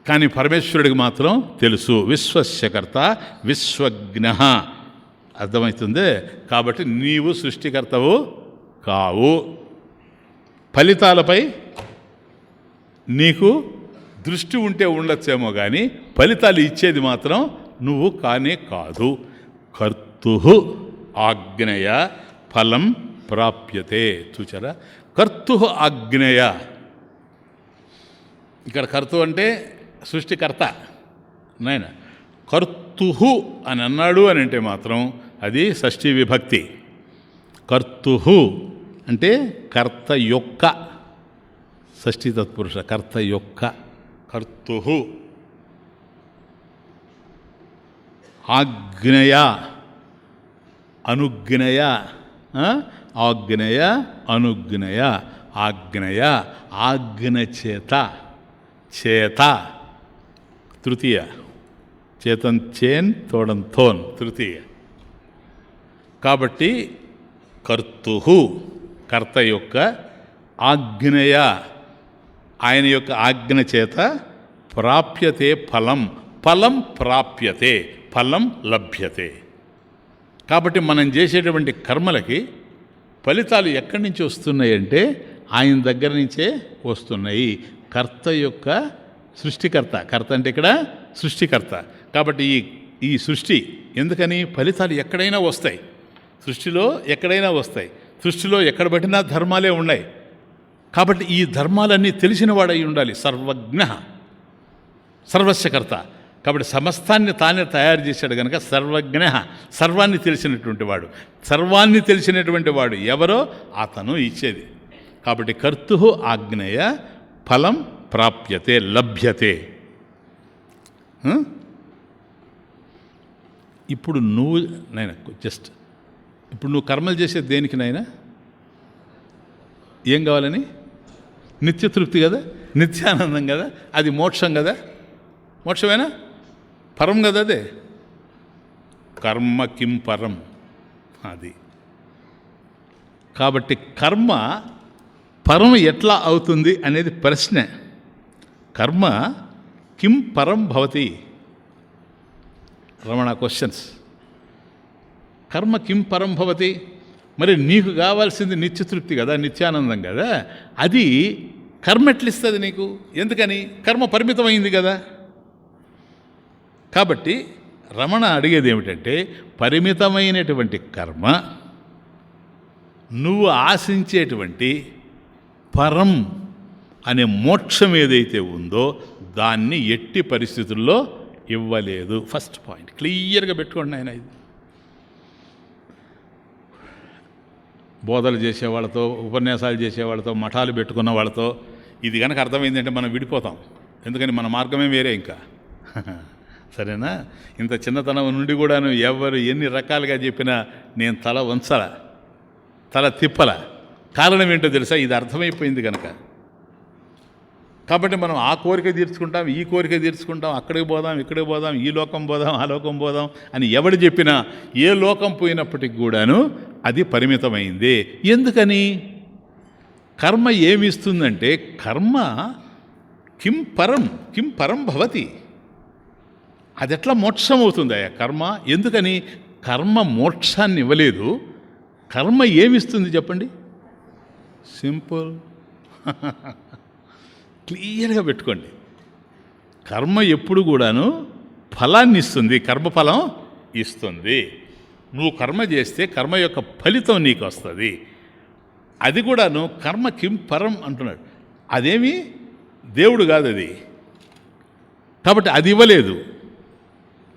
కానీ పరమేశ్వరుడికి మాత్రం తెలుసు. విశ్వస్యకర్త విశ్వజ్ఞ. అర్థమవుతుంది? కాబట్టి నీవు సృష్టికర్తవు కావు. ఫలితాలపై నీకు దృష్టి ఉంటే ఉండొచ్చేమో కానీ ఫలితాలు ఇచ్చేది మాత్రం నువ్వు కానే కాదు. కర్తు ఆజ్ఞయ ఫలం ప్రాప్యతే. చూచారా? కర్తు ఆజ్ఞయ. ఇక్కడ కర్తు అంటే సృష్టికర్త నాయన. కర్తు అని అన్నాడు అని అంటే మాత్రం అది షష్ఠీ విభక్తి. కర్తు అంటే కర్త యొక్క, షష్ఠీ తత్పురుష, కర్త యొక్క. కర్తు ఆజ్ఞయ అనుజ్ఞయ. ఆజ్ఞయ అనుజ్ఞయ. ఆజ్ఞయ ఆజ్ఞ చేత. చేత తృతీయ. చేతన్ చేన్ తోడం థోన్ తృతీయ. కాబట్టి కర్తు కర్త యొక్క ఆజ్ఞయ, ఆయన యొక్క ఆజ్ఞ చేత ప్రాప్యతే ఫలం. ఫలం ప్రాప్యతే, ఫలం లభ్యతే. కాబట్టి మనం చేసేటువంటి కర్మలకి ఫలితాలు ఎక్కడి నుంచి వస్తున్నాయంటే ఆయన దగ్గర నుంచే వస్తున్నాయి. కర్త యొక్క సృష్టికర్త. కర్త అంటే ఇక్కడ సృష్టికర్త. కాబట్టి ఈ సృష్టి ఎందుకని ఫలితాలు ఎక్కడైనా వస్తాయి, సృష్టిలో ఎక్కడైనా వస్తాయి. సృష్టిలో ఎక్కడ పట్టినా ధర్మాలే ఉన్నాయి. కాబట్టి ఈ ధర్మాలన్నీ తెలిసిన వాడై ఉండాలి. సర్వజ్ఞ, సర్వస్యకర్త. కాబట్టి సమస్తాన్ని తానే తయారు చేశాడు కనుక సర్వజ్ఞ, సర్వాన్ని తెలిసినటువంటి వాడు. సర్వాన్ని తెలిసినటువంటి వాడు ఎవరో అతను ఇచ్చేది. కాబట్టి కర్తు ఆజ్ఞయ ఫలం ప్రాప్యతే లభ్యతే. ఇప్పుడు నువ్వు నైనా జస్ట్ ఇప్పుడు నువ్వు కర్మలు చేసేది దేనికి నాయనా? ఏం కావాలని? నిత్యతృప్తి కదా, నిత్యానందం కదా, అది మోక్షం కదా. మోక్షమేనా? పరం కదా అదే. కర్మ కిం పరం అది. కాబట్టి కర్మ పరం ఎట్లా అవుతుంది అనేది ప్రశ్న. కర్మ కిం పరం భవతి? రమణ క్వశ్చన్స్. కర్మ కిం పరం భవతి? మరి నీకు కావాల్సింది నిత్యతృప్తి కదా, నిత్యానందం కదా. అది కర్మ ఎట్లిస్తుంది నీకు? ఎందుకని? కర్మ పరిమితమైంది కదా. కాబట్టి రమణ అడిగేది ఏమిటంటే, పరిమితమైనటువంటి కర్మ నువ్వు ఆశించేటువంటి పరం అనే మోక్షం ఏదైతే ఉందో దాన్ని ఎట్టి పరిస్థితుల్లో ఇవ్వలేదు. ఫస్ట్ పాయింట్ క్లియర్గా పెట్టుకోండి ఆయన. ఇది బోధలు చేసేవాళ్ళతో, ఉపన్యాసాలు చేసేవాళ్ళతో, మఠాలు పెట్టుకున్న వాళ్ళతో ఇది కనుక అర్థమైందంటే మనం విడిపోతాం. ఎందుకని మన మార్గమే వేరే ఇంకా. సరేనా? ఇంత చిన్నతనం నుండి కూడాను ఎవరు ఎన్ని రకాలుగా చెప్పినా నేను తల వంచల, తల తిప్పల. కారణం ఏంటో తెలుసా? ఇది అర్థమైపోయింది కనుక. కాబట్టి మనం ఆ కోరిక తీర్చుకుంటాం, ఈ కోరిక తీర్చుకుంటాం, అక్కడికి పోదాం, ఇక్కడికి పోదాం, ఈ లోకం పోదాం, ఆ లోకం పోదాం అని ఎవడు చెప్పినా ఏ లోకం పోయినప్పటికి కూడాను అది పరిమితమైంది. ఎందుకని? కర్మ ఏమిస్తుందంటే, కర్మ కిం పరం భవతి. అది ఎట్లా మోక్షం అవుతుంది కర్మ? ఎందుకని? కర్మ మోక్షాన్ని ఇవ్వలేదు. కర్మ ఏమిస్తుంది చెప్పండి? సింపుల్. క్లియర్గా పెట్టుకోండి. కర్మ ఎప్పుడు కూడాను ఫలాన్ని ఇస్తుంది, కర్మఫలం ఇస్తుంది. నువ్వు కర్మ చేస్తే కర్మ యొక్క ఫలితం నీకు వస్తుంది. అది కూడాను కర్మ కిం పరం అంటున్నాడు. అదేమి దేవుడు కాదు అది. కాబట్టి అది ఇవ్వలేదు.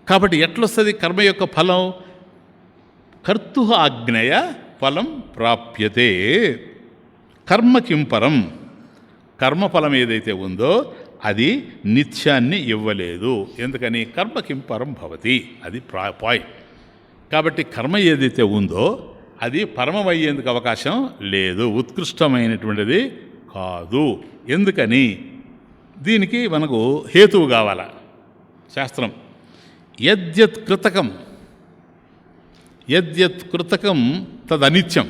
కాబట్టి ఎట్లొస్తుంది కర్మ యొక్క ఫలం? కర్తు ఆజ్ఞయ ఫలం ప్రాప్యతే. కర్మ కిం పరం, కర్మఫలం ఏదైతే ఉందో అది నిత్యాన్ని ఇవ్వలేదు. ఎందుకని? కర్మ కిం పరం భవతి. అది పాయింట్. కాబట్టి కర్మ ఏదైతే ఉందో అది పరమమయ్యేందుకు అవకాశం లేదు, ఉత్కృష్టమైనటువంటిది కాదు. ఎందుకని? దీనికి మనకు హేతువు కావాల. శాస్త్రం యద్యత్ కృతకం తదనిత్యం.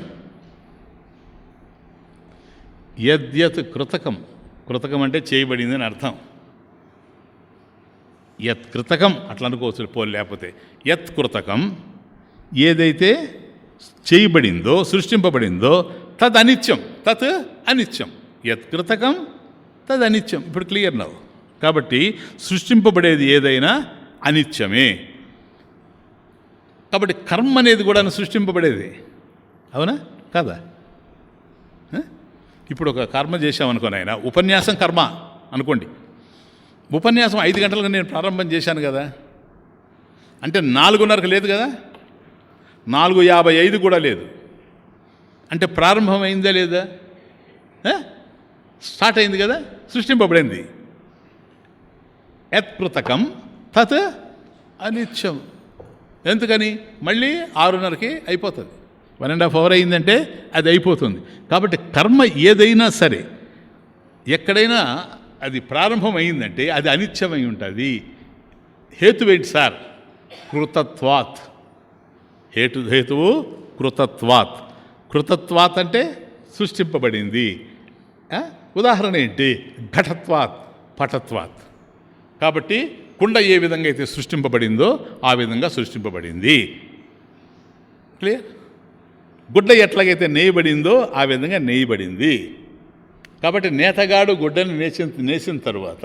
యద్యత్ కృతకం అంటే చేయబడింది అని అర్థం. యత్ కృతకం అట్లా అనుకోవచ్చు. లేకపోతే యత్ కృతకం ఏదైతే చేయబడిందో, సృష్టింపబడిందో తద్ అనిత్యం. తత్ అనిత్యం. యత్ కృతకం తద్ అనిత్యం. ఇప్పుడు క్లియర్ నవ్వు. కాబట్టి సృష్టింపబడేది ఏదైనా అనిత్యమే. కాబట్టి కర్మ అనేది కూడా సృష్టింపబడేది. అవునా కాదా? ఇప్పుడు ఒక కర్మ చేశామనుకోని ఆయన, ఉపన్యాసం కర్మ అనుకోండి. ఉపన్యాసం 5 గంటలకు నేను ప్రారంభం చేశాను కదా, అంటే 4:30కు లేదు కదా, 4:55 కూడా లేదు. అంటే ప్రారంభం అయిందా లేదా? స్టార్ట్ అయింది కదా, సృష్టింపబడింది. యత్కృతకం తత్ అనిత్యం. ఎందుకని? మళ్ళీ 6:30కి అయిపోతుంది. 1.5 hour అయిందంటే అది అయిపోతుంది. కాబట్టి కర్మ ఏదైనా సరే ఎక్కడైనా అది ప్రారంభం అయిందంటే అది అనిత్యమై ఉంటుంది. హేతువేంటి సార్? కృతత్వాత్. హేతువు కృతత్వాత్. కృతత్వాత్ అంటే సృష్టింపబడింది. ఉదాహరణ ఏంటి? ఘటత్వాత్, పటత్వాత్. కాబట్టి కుండ ఏ విధంగా అయితే సృష్టింపబడిందో ఆ విధంగా సృష్టింపబడింది. క్లియర్? గుడ్డ ఎట్లాగైతే నేయబడిందో ఆ విధంగా నేయబడింది. కాబట్టి నేతగాడు గుడ్డని నేసిన తరువాత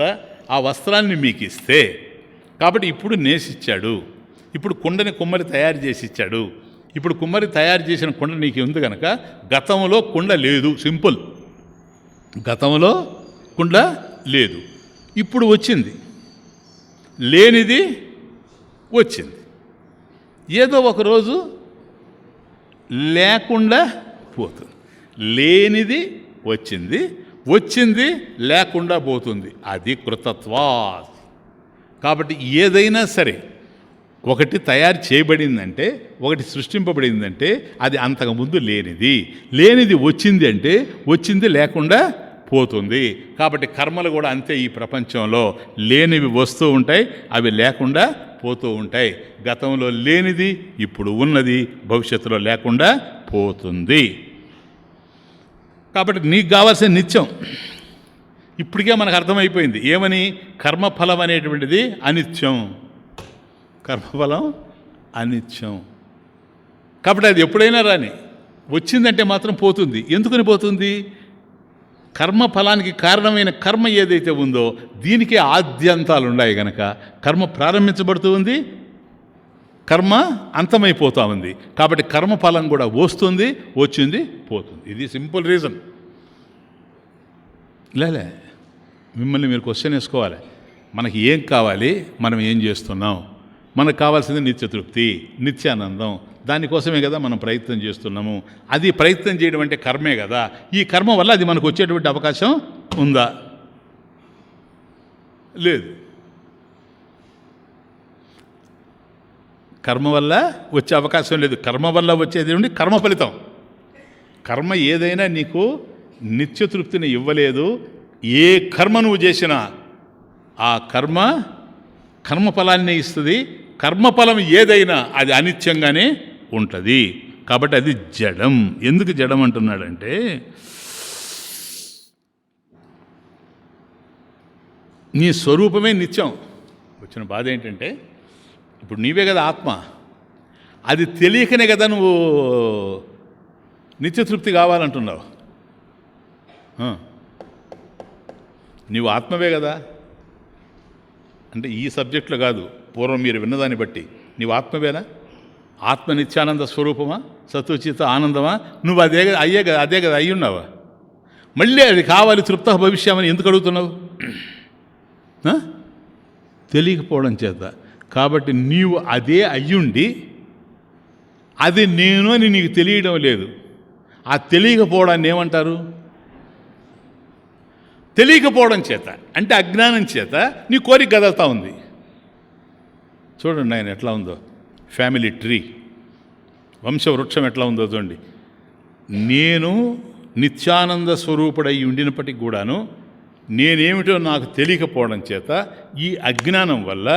ఆ వస్త్రాన్ని మీకు ఇస్తే, కాబట్టి ఇప్పుడు నేసిచ్చాడు. ఇప్పుడు కుండని కుమ్మరి తయారు చేసి ఇచ్చాడు. ఇప్పుడు కుమ్మరి తయారు చేసిన కుండ నీకు ఉంది కనుక గతంలో కుండ లేదు. సింపుల్. గతంలో కుండ లేదు, ఇప్పుడు వచ్చింది. లేనిది వచ్చింది. ఏదో ఒకరోజు లేకుండా పోతుంది. లేనిది వచ్చింది, వచ్చింది లేకుండా పోతుంది. అది కృతత్వా. కాబట్టి ఏదైనా సరే ఒకటి తయారు చేయబడిందంటే, ఒకటి సృష్టింపబడిందంటే అది అంతకుముందు లేనిది. లేనిది వచ్చింది అంటే వచ్చింది లేకుండా పోతుంది. కాబట్టి కర్మలు కూడా అంతే. ఈ ప్రపంచంలో లేనివి వస్తూ ఉంటాయి, అవి లేకుండా పోతూ ఉంటాయి. గతంలో లేనిది ఇప్పుడు ఉన్నది, భవిష్యత్తులో లేకుండా పోతుంది. కాబట్టి నీకు కావాల్సిన నిత్యం ఇప్పటికే మనకు అర్థమైపోయింది. ఏమని? కర్మఫలం అనేటువంటిది అనిత్యం. కర్మఫలం అనిత్యం. కాబట్టి అది ఎప్పుడైనా రాని, వచ్చిందంటే మాత్రం పోతుంది. ఎందుకని పోతుంది? కర్మఫలానికి కారణమైన కర్మ ఏదైతే ఉందో దీనికే ఆద్యంతాలు ఉన్నాయి కనుక కర్మ ప్రారంభించబడుతూ ఉంది, కర్మ అంతమైపోతూ ఉంది. కాబట్టి కర్మఫలం కూడా వస్తుంది, వచ్చింది, పోతుంది. ఇది సింపుల్ రీజన్. లేలే, మిమ్మల్ని మీరు క్వశ్చన్ వేసుకోవాలి. మనకి ఏం కావాలి, మనం ఏం చేస్తున్నాం? మనకు కావాల్సింది నిత్యతృప్తి, నిత్యానందం. దానికోసమే కదా మనం ప్రయత్నం చేస్తున్నాము. అది ప్రయత్నం చేయడం అంటే కర్మే కదా. ఈ కర్మ వల్ల అది మనకు వచ్చేటువంటి అవకాశం ఉందా? లేదు. కర్మ వల్ల వచ్చే అవకాశం లేదు. కర్మ వల్ల వచ్చేది ఉండి కర్మ ఫలితం. కర్మ ఏదైనా నీకు నిత్యతృప్తిని ఇవ్వలేదు. ఏ కర్మ నువ్వు చేసినా ఆ కర్మఫలాన్ని ఇస్తుంది. కర్మఫలం ఏదైనా అది అనిత్యంగానే ఉంటుంది. కాబట్టి అది జడం. ఎందుకు జడం అంటున్నాడంటే, నీ స్వరూపమే నిత్యం. వచ్చిన బాధ ఏంటంటే, ఇప్పుడు నీవే కదా ఆత్మ. అది తెలియకనే కదా నువ్వు నిత్యతృప్తి కావాలంటున్నావు. నీవు ఆత్మవే కదా. అంటే ఈ సబ్జెక్టులో కాదు, పూర్వం మీరు విన్నదాన్ని బట్టి నీవు ఆత్మవేనా? ఆత్మ నిత్యానంద స్వరూపమా, సత్వచిత ఆనందమా? నువ్వు అదే కదా అయ్యున్నావా? మళ్ళీ అది కావాలి తృప్త భవిష్యమని ఎందుకు అడుగుతున్నావు? తెలియకపోవడం చేత. కాబట్టి నీవు అదే అయ్యుండి అది నేను అని నీకు తెలియడం లేదు. ఆ తెలియకపోవడాన్ని ఏమంటారు? తెలియకపోవడం చేత అంటే అజ్ఞానం చేత నీ కోరిక కదులుతూ ఉంది. చూడండి ఆయన ఎట్లా ఉందో, ఫ్యామిలీ ట్రీ, వంశవృక్షం ఎట్లా ఉందో చూడండి. నేను నిత్యానంద స్వరూపుడై ఉండినప్పటికి కూడాను నేనేమిటో నాకు తెలియకపోవడం చేత ఈ అజ్ఞానం వల్ల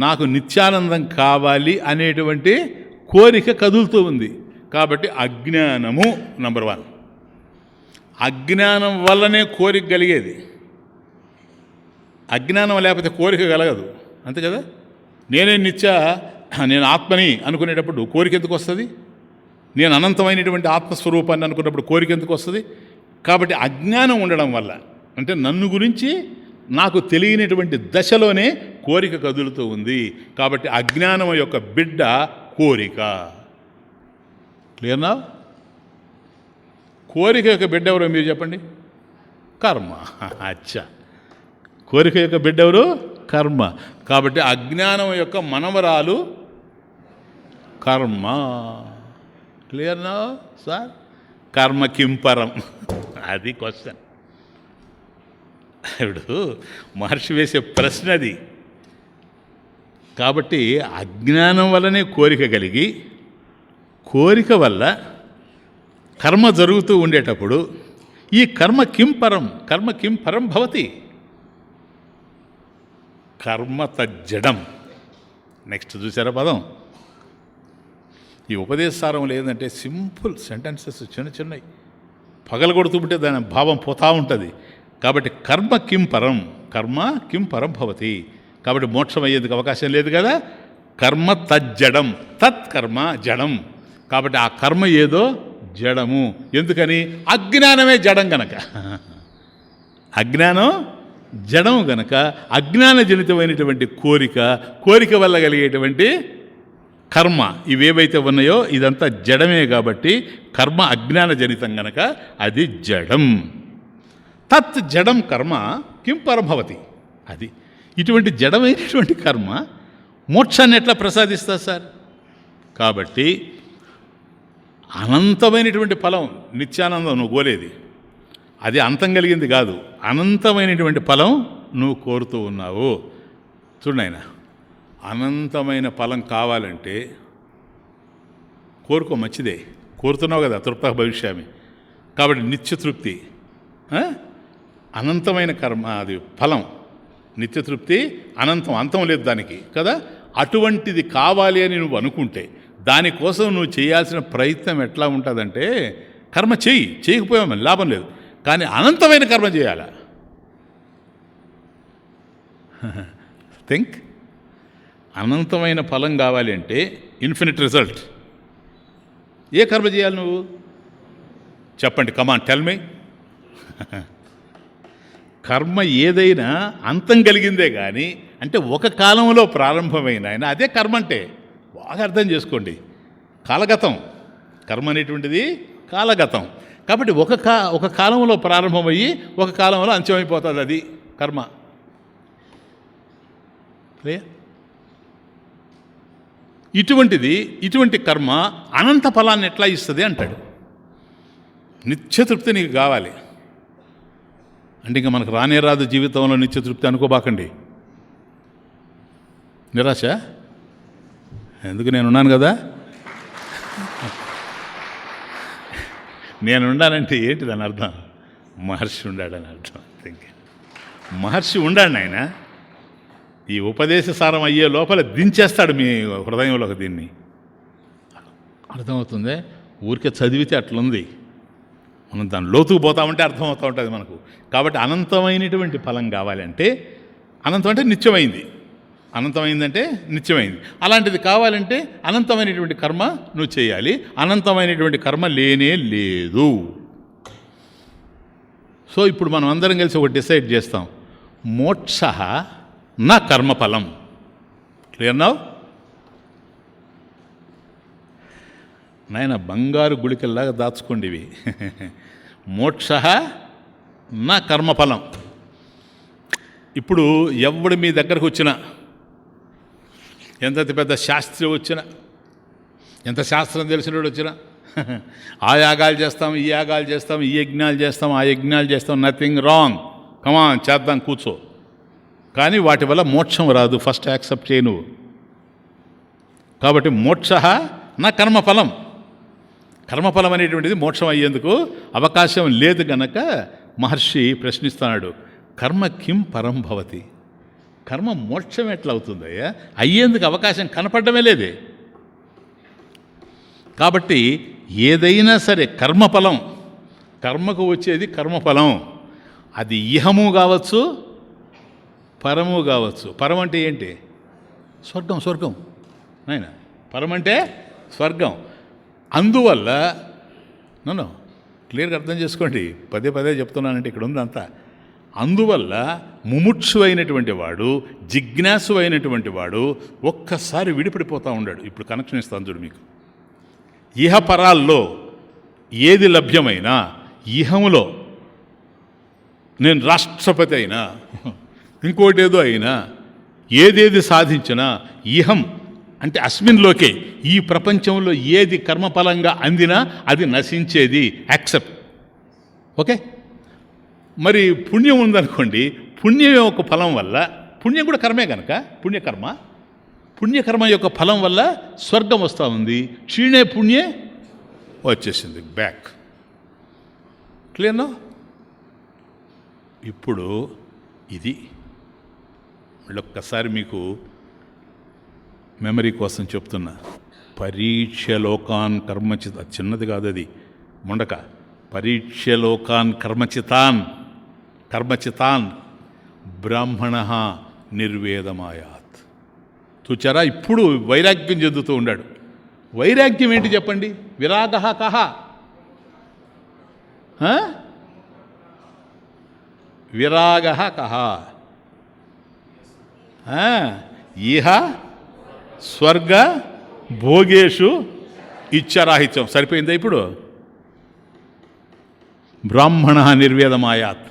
నాకు నిత్యానందం కావాలి అనేటువంటి కోరిక కదులుతూ ఉంది. కాబట్టి అజ్ఞానము నంబర్ 1. అజ్ఞానం వల్లనే కోరిక కలిగేది. అజ్ఞానం లేకపోతే కోరిక కలగదు. అంతే కదా. నేను ఆత్మని అనుకునేటప్పుడు కోరిక ఎందుకు వస్తుంది? నేను అనంతమైనటువంటి ఆత్మస్వరూపాన్ని అనుకున్నప్పుడు కోరిక ఎందుకు వస్తుంది? కాబట్టి అజ్ఞానం ఉండడం వల్ల, అంటే నన్ను గురించి నాకు తెలియనటువంటి దశలోనే కోరిక కదులుతూ ఉంది. కాబట్టి అజ్ఞానం యొక్క బిడ్డ కోరిక. క్లియర్నా? కోరిక యొక్క బిడ్డ ఎవరో మీరు చెప్పండి? కర్మ. అచ్చా, కోరిక యొక్క బిడ్డ ఎవరు? కర్మ. కాబట్టి అజ్ఞానం యొక్క మనవరాలు కర్మ. క్లియర్నా సార్? కర్మ కింపరం, అది క్వశ్చన్. ఇప్పుడు మహర్షి వేసే ప్రశ్న అది. కాబట్టి అజ్ఞానం వల్లనే కోరిక కలిగి, కోరిక వల్ల కర్మ జరుగుతూ ఉండేటప్పుడు ఈ కర్మ కింపరం భవతి. కర్మ తజ్జడం. నెక్స్ట్ చూసారా పదం? ఈ ఉపదేశారం లేదంటే సింపుల్ సెంటెన్సెస్, చిన్నవి పగల కొడుతుంటే దాని భావం పోతూ ఉంటుంది. కాబట్టి కర్మ కింపరం భవతి. కాబట్టి మోక్షం అయ్యేందుకు అవకాశం లేదు కదా. కర్మ తజ్జడం, తత్కర్మ జడం. కాబట్టి ఆ కర్మ ఏదో జడము. ఎందుకని? అజ్ఞానమే జడం గనక. అజ్ఞానం జడము గనక అజ్ఞానజనితమైనటువంటి కోరిక వల్ల కలిగేటువంటి కర్మ ఇవేవైతే ఉన్నాయో ఇదంతా జడమే. కాబట్టి కర్మ అజ్ఞానజనితం గనక అది జడం. తత్ జడం కర్మ కిం పరభవతి. అది ఇటువంటి జడమైనటువంటి కర్మ మోక్షాన్ని ఎట్లా ప్రసాదిస్తుంది సార్? కాబట్టి అనంతమైనటువంటి ఫలం, నిత్యానందం నువ్వు కోరేది, అది అంతం కలిగింది కాదు. అనంతమైనటువంటి ఫలం నువ్వు కోరుతూ ఉన్నావు. చూడండి ఆయన, అనంతమైన ఫలం కావాలంటే కోరుకో, మంచిదే, కోరుతున్నావు కదా, తృప్త భవిష్యామి. కాబట్టి నిత్యతృప్తి, అనంతమైన కర్మ, అది ఫలం. నిత్యతృప్తి అనంతం, అంతం లేదు దానికి కదా. అటువంటిది కావాలి అని నువ్వు అనుకుంటే దానికోసం నువ్వు చేయాల్సిన ప్రయత్నం ఎట్లా ఉంటుందంటే, కర్మ చేయకపోయామని లాభం లేదు, కానీ అనంతమైన కర్మ చేయాల. థింక్. అనంతమైన ఫలం కావాలి అంటే ఇన్ఫినిట్ రిజల్ట్. ఏ కర్మ చేయాలి నువ్వు చెప్పండి? Come on tell me. కర్మ ఏదైనా అంతం కలిగిందే కానీ, అంటే ఒక కాలంలో ప్రారంభమైన ఆయన అదే కర్మ. అంటే బాగా అర్థం చేసుకోండి. కాలగతం, కర్మ అనేటువంటిది కాలగతం. కాబట్టి ఒక కాలంలో ప్రారంభమయ్యి ఒక కాలంలో అంత్యమైపోతుంది అది కర్మ. ఇటువంటి కర్మ అనంత ఫలాన్ని ఎట్లా ఇస్తుంది అంటాడు. నిత్యతృప్తి నీకు కావాలి అంటే ఇంకా మనకు రానే రాదు జీవితంలో నిత్యతృప్తి అనుకోబాకండి. నిరాశ ఎందుకు, నేనున్నాను కదా. నేనున్నానంటే ఏంటి దాని అర్థం? మహర్షి ఉండాడని అర్థం. మహర్షి ఉండాడు ఆయన. ఈ ఉపదేశ సారం అయ్యే లోపల దించేస్తాడు మీ హృదయంలోకి. దీన్ని అర్థమవుతుంది. ఊరికే చదివితే అట్లుంది, మనం దాని లోతుకు పోతామంటే అర్థమవుతూ ఉంటుంది మనకు. కాబట్టి అనంతమైనటువంటి ఫలం కావాలంటే, అనంతం అంటే నిత్యమైంది, అనంతమైందంటే నిత్యమైంది. అలాంటిది కావాలంటే అనంతమైనటువంటి కర్మ నువ్వు చేయాలి. అనంతమైనటువంటి కర్మ లేనే లేదు. సో ఇప్పుడు మనం అందరం కలిసి ఒకటి డిసైడ్ చేస్తాం, మోక్ష నా కర్మఫలం. Clear now? నాయన బంగారు గుళికల్లాగా దాచుకోండి ఇవి. మోక్ష నా కర్మఫలం. ఇప్పుడు ఎవడు మీ దగ్గరకు వచ్చినా, ఎంత పెద్ద శాస్త్రి వచ్చినా, ఎంత శాస్త్రం తెలిసినోడు వచ్చినా, ఆ యాగాలు చేస్తాం, ఈ యాగాలు చేస్తాం, ఈ యజ్ఞాలు చేస్తాం, ఆ యజ్ఞాలు చేస్తాం, నథింగ్ రాంగ్, కమాన్ చేద్దాం కూర్చో. కానీ వాటి వల్ల మోక్షం రాదు. ఫస్ట్ యాక్సెప్ట్ చేయి నువ్వు. కాబట్టి మోక్ష నా కర్మఫలం. కర్మఫలం అనేటువంటిది మోక్షం అయ్యేందుకు అవకాశం లేదు గనక మహర్షి ప్రశ్నిస్తున్నాడు, కర్మ కిం పరం భవతి? కర్మ మోక్షం ఎట్లా అవుతుందయ్యా? అయ్యేందుకు అవకాశం కనపడమే లేదే. కాబట్టి ఏదైనా సరే కర్మఫలం, కర్మకు వచ్చేది కర్మఫలం. అది ఇహము కావచ్చు, పరము కావచ్చు. పరం అంటే ఏంటి? స్వర్గం. స్వర్గం నాయన, పరం అంటే స్వర్గం. అందువల్ల నన్ను క్లియర్గా అర్థం చేసుకోండి, పదే పదే చెప్తున్నానంటే ఇక్కడ ఉందంతా. అందువల్ల ముముక్షు అయినటువంటి వాడు, జిజ్ఞాసు అయినటువంటి వాడు ఒక్కసారి విడిపడిపోతూ ఉన్నాడు. ఇప్పుడు కనెక్షన్ ఇస్తాను చూడు మీకు. ఇహపరాల్లో ఏది లభ్యమైనా, ఇహములో నేను రాష్ట్రపతి అయినా, ఇంకోటి ఏదో అయినా, ఏదేది సాధించినా, ఇహం అంటే అస్మిన్లోకే, ఈ ప్రపంచంలో ఏది కర్మఫలంగా అందినా అది నశించేది. యాక్సెప్ట్. ఓకే. మరి పుణ్యం ఉందనుకోండి, పుణ్యం యొక్క ఫలం వల్ల, పుణ్యం కూడా కర్మే కనుక, పుణ్యకర్మ యొక్క ఫలం వల్ల స్వర్గం వస్తూ ఉంది. క్షీణే పుణ్యే వచ్చేసింది బ్యాక్. క్లియర్నో? ఇప్పుడు ఇది మళ్ళొక్కసారి మీకు మెమరీ కోసం చెప్తున్నా. పరీక్షలోకాన్ కర్మచిత, చిన్నది కాదు అది, ముండక. పరీక్షలోకాన్ కర్మచితాన్ బ్రాహ్మణ నిర్వేదమాయాత్. చూచారా? ఇప్పుడు వైరాగ్యం చెందుతూ ఉన్నాడు. వైరాగ్యం ఏంటి చెప్పండి? విరాగ కహ, విరాగ కహ, ఇహ స్వర్గ భోగేషు ఇచ్చరాహిత్యం. సరిపోయిందా ఇప్పుడు? బ్రాహ్మణ నిర్వేదమాయాత్.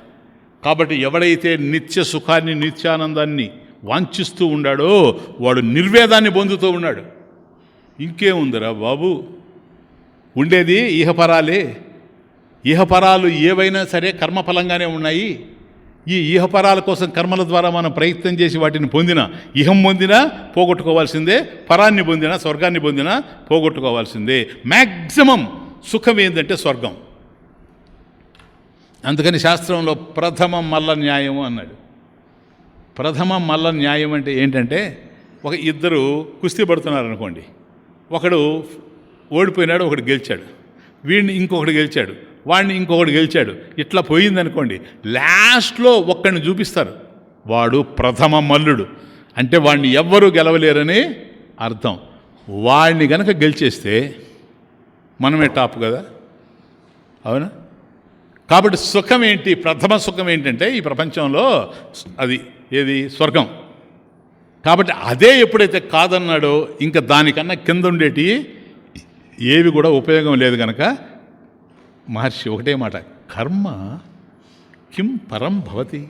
కాబట్టి ఎవడైతే నిత్య సుఖాన్ని, నిత్యానందాన్ని వాంఛిస్తూ ఉన్నాడో వాడు నిర్వేదాన్ని పొందుతూ ఉన్నాడు. ఇంకేముందిరా బాబు, ఉండేది ఇహపరాలే. ఇహపరాలు ఏవైనా సరే కర్మఫలంగానే ఉన్నాయి. ఈ ఇహపరాల కోసం కర్మల ద్వారా మనం ప్రయత్నం చేసి వాటిని పొందినా, ఇహం పొందినా పోగొట్టుకోవాల్సిందే, పరాన్ని పొందినా, స్వర్గాన్ని పొందినా పోగొట్టుకోవాల్సిందే. మ్యాక్సిమం సుఖం ఏంటంటే స్వర్గం. అందుకని శాస్త్రంలో ప్రథమ మల్ల న్యాయము అన్నాడు. ప్రథమ మల్ల న్యాయం అంటే ఏంటంటే, ఇద్దరు కుస్తీ పడుతున్నారు అనుకోండి, ఒకడు ఓడిపోయినాడు, ఒకడు గెలిచాడు, వీడిని ఇంకొకటి గెలిచాడు, వాడిని ఇంకొకటి గెలిచాడు, ఇట్లా పోయిందనుకోండి, లాస్ట్లో ఒక్కడిని చూపిస్తారు, వాడు ప్రథమ మల్లుడు. అంటే వాడిని ఎవ్వరూ గెలవలేరని అర్థం. వాడిని గనక గెలిచేస్తే మనమే టాప్ కదా, అవునా? కాబట్టి సుఖం ఏంటి? ప్రథమ సుఖం ఏంటంటే ఈ ప్రపంచంలో అది ఏది? స్వర్గం. కాబట్టి అదే ఎప్పుడైతే కాదన్నాడో ఇంకా దానికన్నా కింద ఉండేటి ఏవి కూడా ఉపయోగం లేదు కనుక మహర్షి ఒకటే మాట, కర్మ కిం పరం భవతి,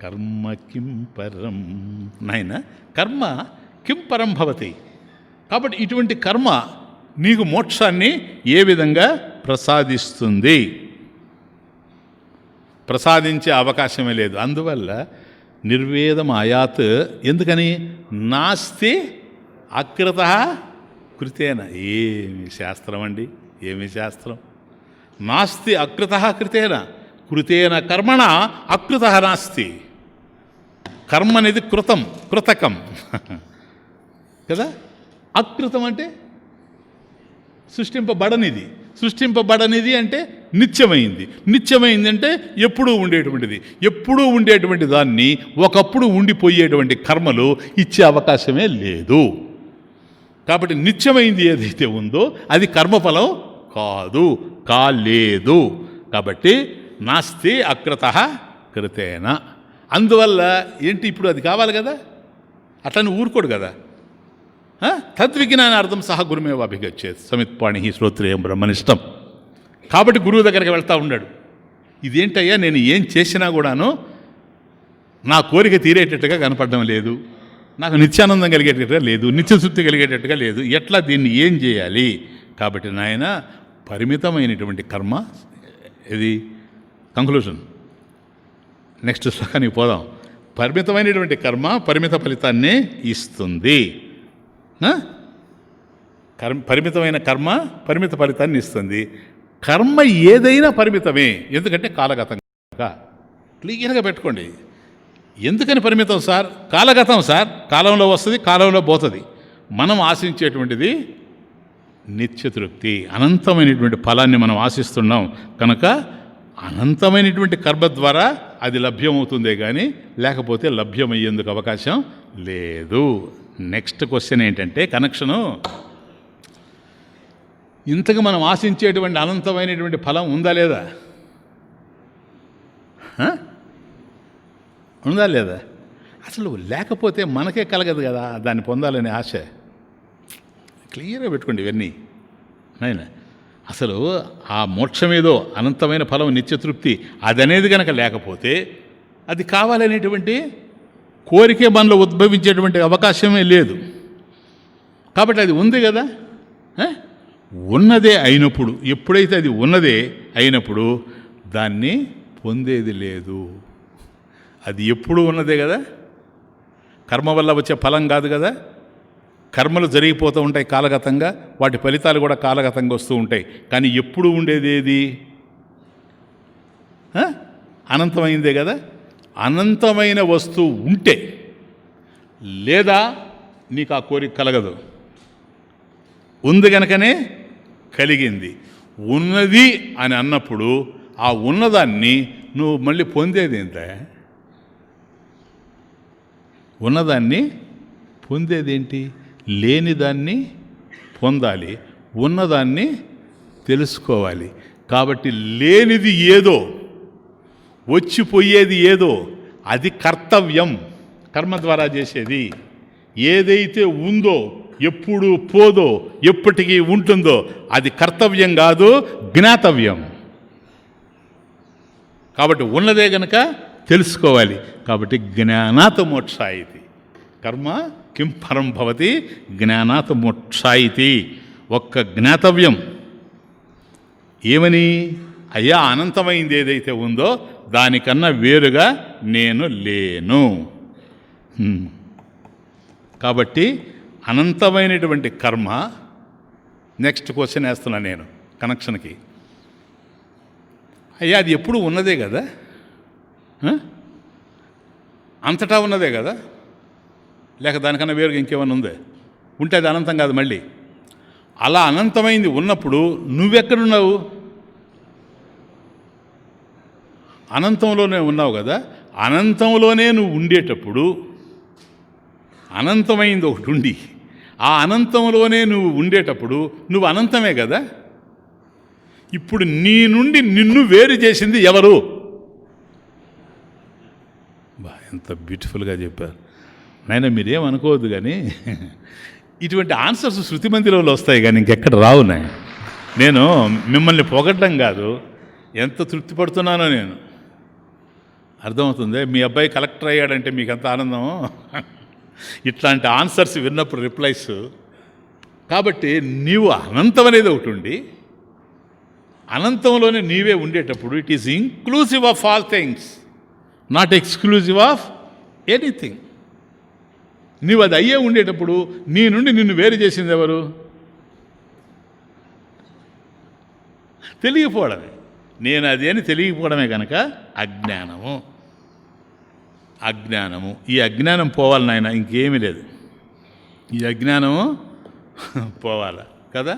కర్మ కిం పరం, నాయన కర్మ కిం పరం భవతి. కాబట్టి ఇటువంటి కర్మ నీకు మోక్షాన్ని ఏ విధంగా ప్రసాదిస్తుంది? ప్రసాదించే అవకాశమే లేదు. అందువల్ల నిర్వేదం ఆయాత్. ఎందుకని? నాస్తి అకృత కృతేన. ఏమి శాస్త్రం అండి, ఏమి శాస్త్రం! నాస్తి అకృత కృతేన, కృతేన కర్మణ అకృత నాస్తి. కర్మ అనేది కృతం, కృతకం కదా. అకృతం అంటే సృష్టింపబడనిది, సృష్టింపబడనిది అంటే నిత్యమైంది, నిత్యమైంది అంటే ఎప్పుడూ ఉండేటువంటిది. ఎప్పుడూ ఉండేటువంటి దాన్ని ఒకప్పుడు ఉండిపోయేటువంటి కర్మలు ఇచ్చే అవకాశమే లేదు. కాబట్టి నిత్యమైంది ఏదైతే ఉందో అది కర్మఫలం కాదు, కాలేదు. కాబట్టి నాస్తి అకృత కృతేన. అందువల్ల ఏంటి, ఇప్పుడు అది కావాలి కదా, అట్లని ఊరుకోడు కదా. తద్విజ్ఞానార్థం సహా గురుమేవ అభిగచ్చేది, సమిత్పాణి శ్రోత్రియం బ్రహ్మనిష్టం. కాబట్టి గురువు దగ్గరికి వెళ్తూ ఉన్నాడు. ఇదేంటయ్యా, నేను ఏం చేసినా కూడాను నా కోరిక తీరేటట్టుగా కనపడడం లేదు, నాకు నిత్యానందం కలిగేటట్టుగా లేదు, నిత్యశుద్ధి కలిగేటట్టుగా లేదు, ఎట్లా దీన్ని ఏం చేయాలి? కాబట్టి నాయన పరిమితమైనటువంటి కర్మ, ఇది కంక్లూజన్. నెక్స్ట్ శ్లోకానికి పోదాం. పరిమితమైనటువంటి కర్మ పరిమిత ఫలితాన్ని ఇస్తుంది. పరిమితమైన కర్మ పరిమిత ఫలితాన్ని ఇస్తుంది. కర్మ ఏదైనా పరిమితమే, ఎందుకంటే కాలగతంగా. క్లియర్గా పెట్టుకోండి. ఎందుకని పరిమితం సార్? కాలగతం సార్, కాలంలో వస్తుంది, కాలంలో పోతుంది. మనం ఆశించేటువంటిది నిత్యతృప్తి, అనంతమైనటువంటి ఫలాన్ని మనం ఆశిస్తున్నాం కనుక అనంతమైనటువంటి కర్మ ద్వారా అది లభ్యమవుతుందే కానీ లేకపోతే లభ్యమయ్యేందుకు అవకాశం లేదు. నెక్స్ట్ క్వశ్చన్ ఏంటంటే కనెక్షను, ఇంతకు మనం ఆశించేటువంటి అనంతమైనటువంటి ఫలం ఉందా లేదా? ఉందా లేదా? అసలు లేకపోతే మనకే కలగదు కదా దాన్ని పొందాలనే ఆశ. క్లియర్గా పెట్టుకోండి ఇవన్నీ. అయినా అసలు ఆ మోక్షమేదో అనంతమైన ఫలం నిత్యతృప్తి అదనేది కనుక లేకపోతే అది కావాలనేటువంటి కోరికే మనలో ఉద్భవించేటువంటి అవకాశమే లేదు. కాబట్టి అది ఉంది కదా, ఉన్నదే అయినప్పుడు, ఎప్పుడైతే అది ఉన్నదే అయినప్పుడు దాన్ని పొందేది లేదు. అది ఎప్పుడు ఉన్నదే కదా, కర్మ వల్ల వచ్చే ఫలం కాదు కదా. కర్మలు జరిగిపోతూ ఉంటాయి కాలగతంగా, వాటి ఫలితాలు కూడా కాలగతంగా వస్తూ ఉంటాయి. కానీ ఎప్పుడు ఉండేది ఏది? అనంతమైందే కదా. అనంతమైన వస్తువు ఉంటే లేదా నీకు ఆ కోరిక కలగదు. ఉంది కనుకనే కలిగింది. ఉన్నది అని అన్నప్పుడు ఆ ఉన్నదాన్ని నువ్వు మళ్ళీ పొందేది ఏంట? ఉన్నదాన్ని పొందేదేంటి? లేనిదాన్ని పొందాలి, ఉన్నదాన్ని తెలుసుకోవాలి. కాబట్టి లేనిది ఏదో, వచ్చిపోయేది ఏదో అది కర్తవ్యం, కర్మ ద్వారా చేసేది. ఏదైతే ఉందో, ఎప్పుడు పోదో, ఎప్పటికీ ఉంటుందో అది కర్తవ్యం కాదు, జ్ఞాతవ్యం. కాబట్టి ఉన్నదే గనక తెలుసుకోవాలి. కాబట్టి జ్ఞానాత్ మోక్షాయితి. కర్మ కిం పరం భవతి జ్ఞానాత్ మోక్షాయితి. ఒక్క జ్ఞాతవ్యం ఏమని? అయ్యా, అనంతమైంది ఏదైతే ఉందో దానికన్నా వేరుగా నేను లేను. కాబట్టి అనంతమైనటువంటి కర్మ. నెక్స్ట్ క్వశ్చన్ వేస్తున్నా నేను కనెక్షన్కి. అయ్యా, అది ఎప్పుడు ఉన్నదే కదా, అంతటా ఉన్నదే కదా, లేక దానికన్నా వేరుగా ఇంకేమన్నా ఉందే? ఉంటే అది అనంతం కాదు మళ్ళీ. అలా అనంతమైంది ఉన్నప్పుడు నువ్వెక్కడున్నావు? అనంతంలోనే ఉన్నావు కదా. అనంతంలోనే నువ్వు ఉండేటప్పుడు అనంతమైంది ఒకటి ఉండి ఆ అనంతంలోనే నువ్వు ఉండేటప్పుడు నువ్వు అనంతమే కదా. ఇప్పుడు నీ నుండి నిన్ను వేరు చేసింది ఎవరు? ఎంత బ్యూటిఫుల్గా చెప్పారు నాయన. మీరేమనుకోవద్దు కానీ ఇటువంటి ఆన్సర్స్ శృతి మందిరంలో వస్తాయి కానీ ఇంకెక్కడ రావు నాయన. నేను మిమ్మల్ని పొగడ్డం కాదు, ఎంత తృప్తి పడుతున్నానో నేను. అర్థమవుతుంది. మీ అబ్బాయి కలెక్టర్ అయ్యాడంటే మీకు ఎంత ఆనందమో ఇట్లాంటి ఆన్సర్స్ విన్నప్పుడు రిప్లైస్. కాబట్టి నీవు అనంతం అనేది ఒకటి ఉండి అనంతంలోనే నీవే ఉండేటప్పుడు it is inclusive of all things, not exclusive of anything. నీవు అది అయ్యే ఉండేటప్పుడు నీ నుండి నిన్ను వేరు చేసింది ఎవరు? తెలియకపోవడమే. నేను అది అని తెలియకపోవడమే కనుక అజ్ఞానము. అజ్ఞానము, ఈ అజ్ఞానం పోవాలి నాయన, ఇంకేమీ లేదు. ఈ అజ్ఞానము పోవాలి కదా.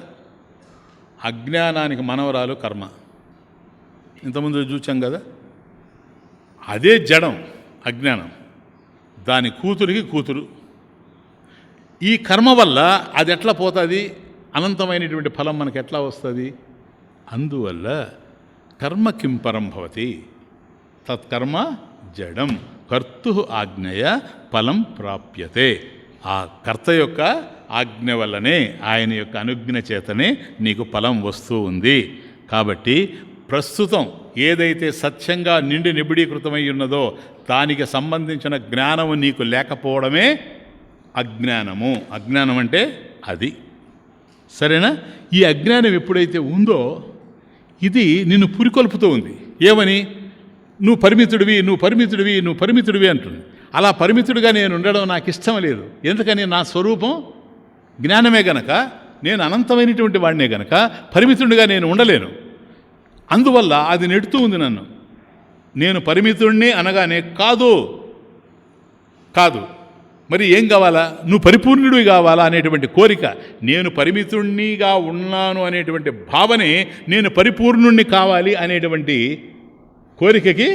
అజ్ఞానానికి మనవరాలు కర్మ. ఇంతకుముందు చూచాం కదా. అదే జడం అజ్ఞానం, దాని కూతురికి కూతురు. ఈ కర్మ వల్ల అది ఎట్లా పోతుంది? అనంతమైనటువంటి ఫలం మనకు ఎట్లా వస్తుంది? అందువల్ల కర్మ కింపరం భవతి తత్కర్మ జడం కర్తు ఆజ్ఞయ ఫలం ప్రాప్యతే. ఆ కర్త యొక్క ఆజ్ఞ వల్లనే, ఆయన యొక్క అనుజ్ఞ చేతనే నీకు ఫలం వస్తూ ఉంది. కాబట్టి ప్రస్తుతం ఏదైతే సత్యంగా నిండి నిబిడీకృతమై ఉన్నదో దానికి సంబంధించిన జ్ఞానము నీకు లేకపోవడమే అజ్ఞానము. అజ్ఞానం అంటే అది. సరేనా? ఈ అజ్ఞానం ఎప్పుడైతే ఉందో ఇది నిన్ను పురికొల్పుతూ ఉంది. ఏమని? నువ్వు పరిమితుడివి, నువ్వు పరిమితుడివి, నువ్వు పరిమితుడివి అంటుంది. అలా పరిమితుడిగా నేను ఉండడం నాకు ఇష్టం లేదు. ఎందుకని? నా స్వరూపం జ్ఞానమే గనక, నేను అనంతమైనటువంటి వాడినే గనక పరిమితుడిగా నేను ఉండలేను. అందువల్ల అది నెడుతూ ఉంది నన్ను. నేను పరిమితుడిని అనగానే కాదు కాదు, మరి ఏం కావాలా? నువ్వు పరిపూర్ణుడివి కావాలా అనేటువంటి కోరిక. నేను పరిమితుణ్ణిగా ఉన్నాను అనేటువంటి భావనే నేను పరిపూర్ణుణ్ణి కావాలి అనేటువంటి కోరికకి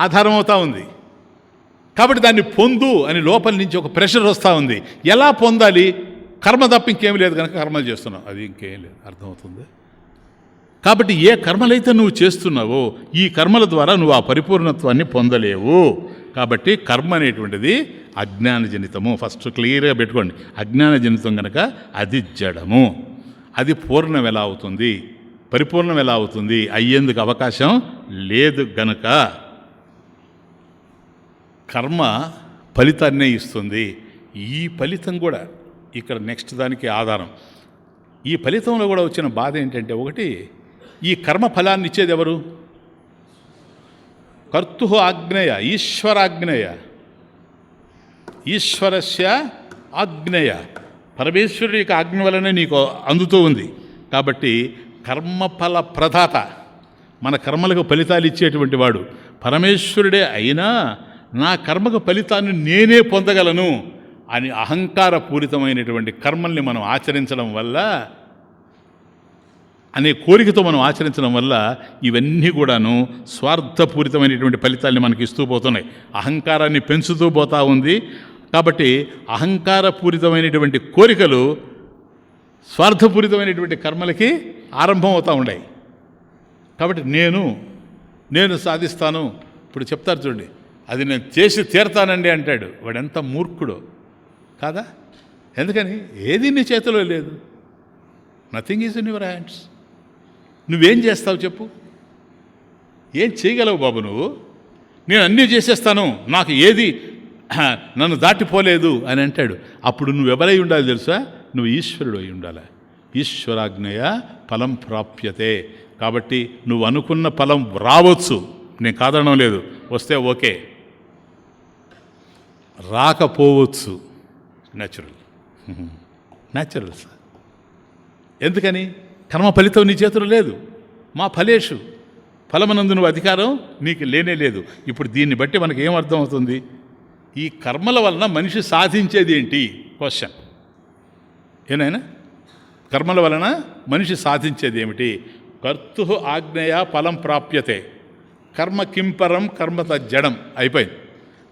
ఆధారం అవుతూ ఉంది. కాబట్టి దాన్ని పొందు అని లోపల నుంచి ఒక ప్రెషర్ వస్తూ ఉంది. ఎలా పొందాలి? కర్మ తప్ప ఇంకేం లేదు కనుక కర్మలు చేస్తున్నావు, అది ఇంకేం లేదు. అర్థమవుతుంది. కాబట్టి ఏ కర్మలైతే నువ్వు చేస్తున్నావో ఈ కర్మల ద్వారా నువ్వు ఆ పరిపూర్ణత్వాన్ని పొందలేవు. కాబట్టి కర్మ అనేటువంటిది అజ్ఞానజనితము. ఫస్ట్ క్లియర్గా పెట్టుకోండి. అజ్ఞానజనితం కనుక అది జడము. అది పూర్ణం ఎలా అవుతుంది? పరిపూర్ణం ఎలా అవుతుంది? అయ్యేందుకు అవకాశం లేదు గనక కర్మ ఫలితాన్నే ఇస్తుంది. ఈ ఫలితం కూడా ఇక్కడ నెక్స్ట్ దానికి ఆధారం. ఈ ఫలితంలో కూడా వచ్చిన బాధ ఏంటంటే, ఒకటి, ఈ కర్మ ఫలాన్ని ఇచ్చేది ఎవరు? కర్తు ఆజ్ఞయ, ఈశ్వరాజ్ఞయ. ఈశ్వరస్య ఆజ్ఞయ, పరమేశ్వరుడి యొక్క ఆజ్ఞ వలనే నీకు అందుతూ ఉంది. కాబట్టి కర్మఫల ప్రదాత, మన కర్మలకు ఫలితాలు ఇచ్చేటువంటి వాడు పరమేశ్వరుడే అయినా నా కర్మకు ఫలితాన్ని నేనే పొందగలను అని అహంకారపూరితమైనటువంటి కర్మల్ని మనం ఆచరించడం వల్ల, అనే కోరికతో మనం ఆచరించడం వల్ల ఇవన్నీ కూడాను స్వార్థపూరితమైనటువంటి ఫలితాల్ని మనకి ఇస్తూ పోతున్నాయి. అహంకారాన్ని పెంచుతూ పోతూ ఉంది. కాబట్టి అహంకారపూరితమైనటువంటి కోరికలు స్వార్థపూరితమైనటువంటి కర్మలకి ఆరంభం అవుతూ ఉన్నాయి. కాబట్టి నేను సాధిస్తాను. ఇప్పుడు చెప్తారు చూడండి, అది నేను చేసి తీరతానండి అంటాడు. వాడెంత మూర్ఖుడో కాదా? ఎందుకని? ఏది నీ చేతిలో లేదు. Nothing is in your hands. నువ్వేం చేస్తావు చెప్పు? ఏం చేయగలవు బాబు నువ్వు? నేను అన్నీ చేసేస్తాను, నాకు ఏది నన్ను దాటిపోలేదు అని అంటాడు. అప్పుడు నువ్వెవరై ఉండాలి తెలుసా? నువ్వు ఈశ్వరుడు అయి ఉండాలి. ఈశ్వరాజ్ఞయ ఫలం ప్రాప్యతే. కాబట్టి నువ్వు అనుకున్న ఫలం రావచ్చు, నేను కాదనడం లేదు, వస్తే ఓకే, రాకపోవచ్చు, న్యాచురల్ సార్. ఎందుకని? కర్మ ఫలితం నీ చేతులు లేదు. మా ఫలేషు, ఫలమనందు నువ్వు అధికారం నీకు లేనే లేదు. ఇప్పుడు దీన్ని బట్టి మనకి ఏం అర్థం అవుతుంది? ఈ కర్మల వలన మనిషి సాధించేది ఏంటి? క్వశ్చన్ ఏనాయనా? కర్మల వలన మనిషి సాధించేది ఏమిటి? కర్తు ఆజ్ఞయ ఫలం ప్రాప్యతే. కర్మ కింపరం కర్మత జడం అయిపోయింది.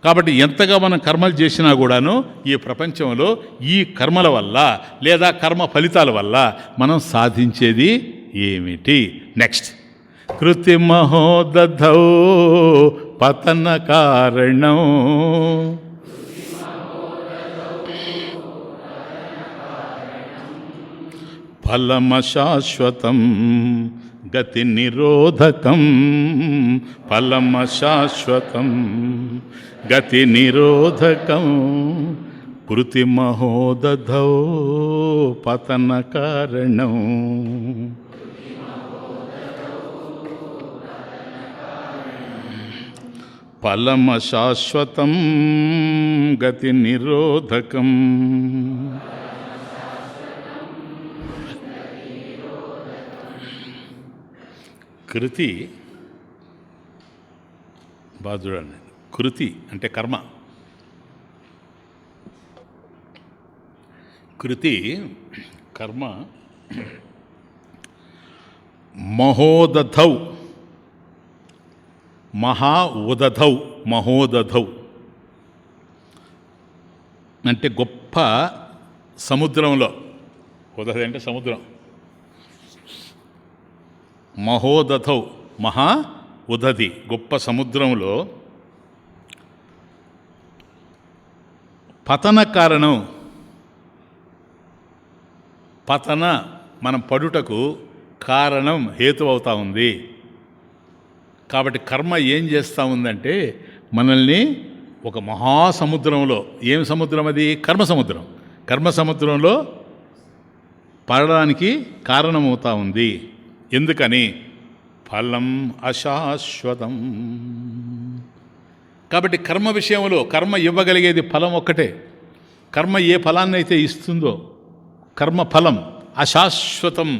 కాబట్టి ఎంతగా మనం కర్మలు చేసినా కూడాను ఈ ప్రపంచంలో ఈ కర్మల వల్ల లేదా కర్మ ఫలితాల వల్ల మనం సాధించేది ఏమిటి? నెక్స్ట్, కృతిమహో దధౌ పతన కారణం. ఫలమశాశ్వతం గతి నిరోధకం. ఫలమశాశ్వతం గతి నిరోధకం. కృతిమహోదధౌ పతన కారణం. ఫలమశాశ్వతం గతి నిరోధకం. కృతి బాగా చూడండి. కృతి అంటే కర్మ. కృతి కర్మ. మహోదధౌ మహా ఉదధౌ. మహోదధౌ అంటే గొప్ప సముద్రంలో. ఉదధి అంటే సముద్రం. మహోదధౌ మహా ఉదధి గొప్ప సముద్రంలో పతన కారణం. పతన మనం పడుటకు కారణం హేతు అవుతా ఉంది. కాబట్టి కర్మ ఏం చేస్తూ ఉందంటే మనల్ని ఒక మహాసముద్రంలో, ఏం సముద్రం అది? కర్మ సముద్రం. కర్మ సముద్రంలో పడడానికి కారణమవుతా ఉంది. ఎందుకని? ఫలం అశాశ్వతం. కాబట్టి కర్మ విషయంలో కర్మ ఇవ్వగలిగేది ఫలం ఒక్కటే. కర్మ ఏ ఫలాన్ని అయితే ఇస్తుందో, కర్మ ఫలం అశాశ్వతం,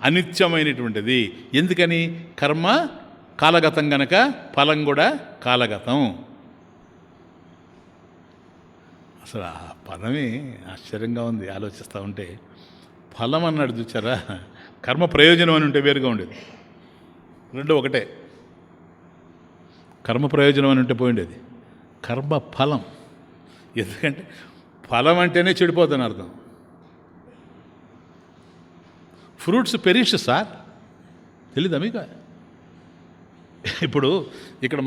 అనిత్యమైనటువంటిది. ఎందుకని? కర్మ కాలగతం గనక ఫలం కూడా కాలగతం. అసలు ఆ పదమే ఆశ్చర్యంగా ఉంది ఆలోచిస్తూ ఉంటే. ఫలం అన్నాడు చూచారా? కర్మ ప్రయోజనం అని ఉంటే వేరుగా ఉండేది. రెండు ఒకటే. కర్మ ప్రయోజనం అని ఉంటే పోయిండేది. కర్మ ఫలం. ఎందుకంటే ఫలం అంటేనే చెడిపోతుందని అర్థం. ఫ్రూట్స్ పెరిష్ సార్, తెలీదా మీకు? ఇప్పుడు ఇక్కడ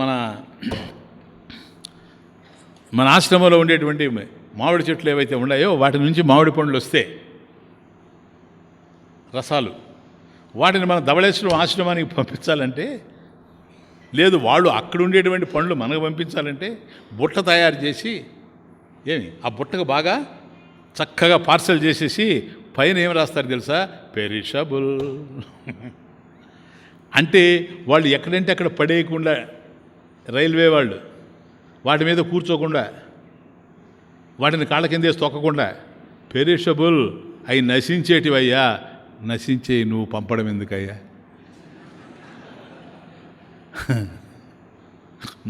మన ఆశ్రమంలో ఉండేటువంటి మామిడి చెట్లు ఏవైతే ఉన్నాయో వాటి నుంచి మామిడి పండ్లు వస్తే రసాలు, వాటిని మన ధవళేశ్వరం ఆశ్రమానికి పంపించాలంటే, లేదు వాళ్ళు అక్కడ ఉండేటువంటి పండ్లు మనకు పంపించాలంటే బుట్ట తయారు చేసి, ఆ బుట్టకు బాగా చక్కగా పార్సల్ చేసేసి పైన ఏం రాస్తారు తెలుసా? పెరిషబుల్. అంటే వాళ్ళు ఎక్కడంటే అక్కడ పడేయకుండా, రైల్వే వాళ్ళు వాటి మీద కూర్చోకుండా, వాటిని కాళ్ళ కిందేసి తొక్కకుండా, పెరిషబుల్ అవి నశించేటివయ్యా, నశించే నువ్వు పంపడం ఎందుకయ్యా?